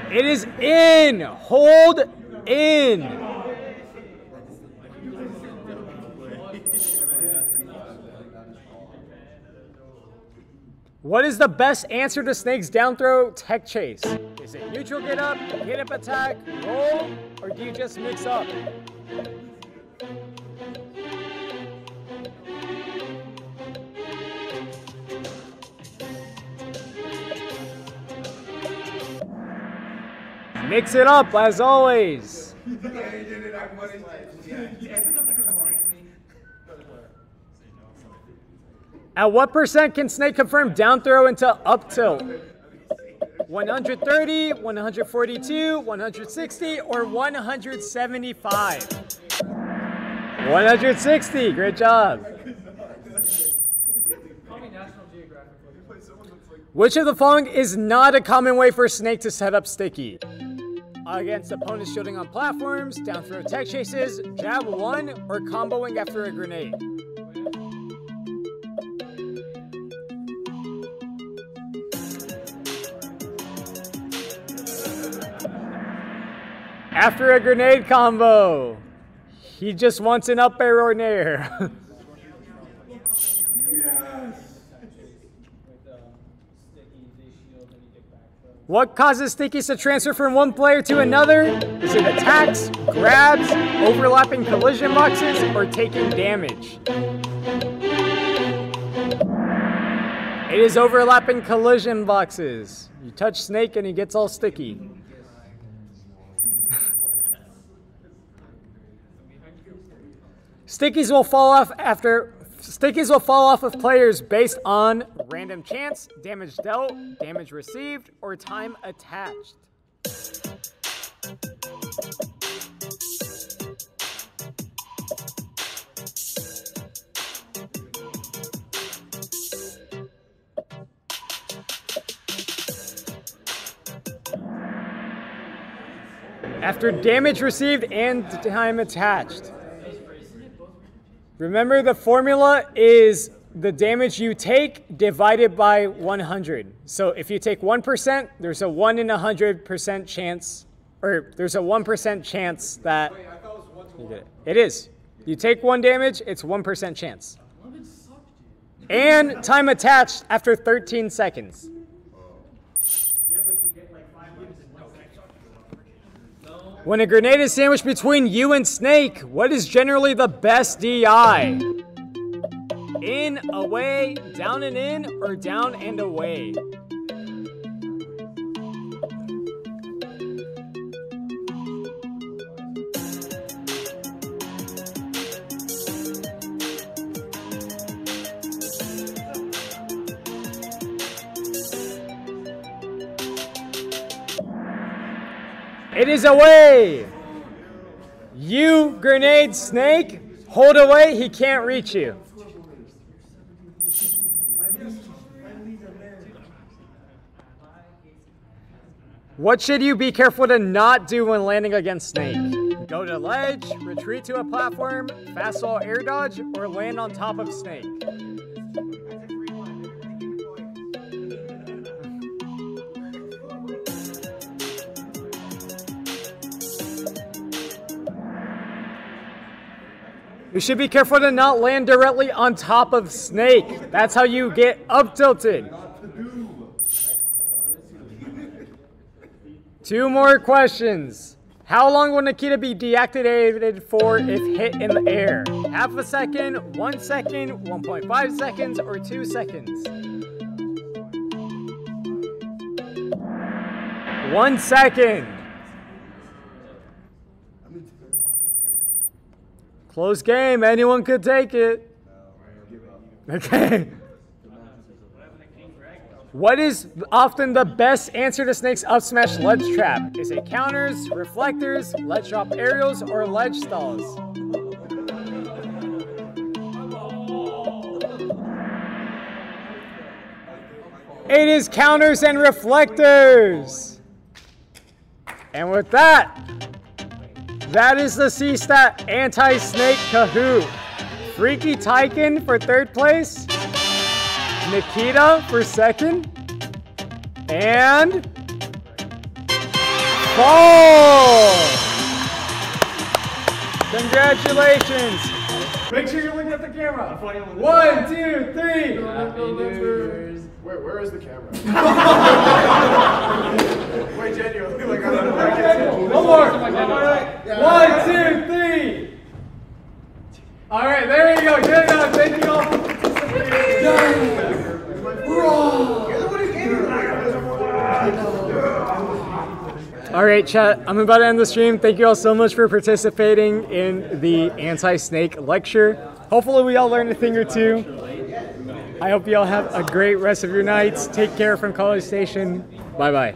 It is in. Hold in. What is the best answer to Snake's down throw tech chase? Is it neutral get up attack, roll, or do you just mix up? Mix it up, as always. At what percent can Snake confirm down throw into up tilt? 130, 142, 160, or 175? 160, great job. Which of the following is not a common way for Snake to set up sticky? Against opponents shooting on platforms, down throw tech chases, jab one, or comboing after a grenade? After a grenade combo. He just wants an up air or an air. What causes stickies to transfer from one player to another? Is it attacks, grabs, overlapping collision boxes, or taking damage? It is overlapping collision boxes. You touch Snake and he gets all sticky. Stickies will fall off of players based on random chance, damage dealt, damage received, or time attached. After damage received and time attached. Remember, the formula is the damage you take divided by 100. So if you take 1%, there's a 1 in 100% chance, or there's a 1% chance that you get it. It is. You take 1 damage, it's 1% chance. And time attached after 13 seconds. When a grenade is sandwiched between you and Snake, what is generally the best DI? In, away, down and in, or down and away? It is away. You, grenade, Snake, hold away, he can't reach you. What should you be careful to not do when landing against Snake? Go to ledge, retreat to a platform, fastball air dodge, or land on top of Snake? You should be careful to not land directly on top of Snake. That's how you get up tilted. 2 more questions. How long will Nikita be deactivated for if hit in the air? Half a second, 1 second, 1.5 seconds, or 2 seconds? 1 second. Close game, anyone could take it. Okay. What is often the best answer to Snake's up smash ledge trap? Is it counters, reflectors, ledge drop aerials, or ledge stalls? It is counters and reflectors. And with that, that is the C-Stat Anti-Snake Kahoot. Freaky Tyken for 3rd place. Nikita for 2nd. And Paul! Congratulations. Make sure you're looking at the camera. 1, 2, 3. Where is the camera? Wait, genuinely, like I don't know. One more. 1, 2, 3. All right, there you go. Good enough. Thank you all for participating. All right, chat. I'm about to end the stream. Thank you all so much for participating in the anti-snake lecture. Hopefully, we all learned a thing or two. I hope you all have a great rest of your nights. Take care from College Station. Bye-bye.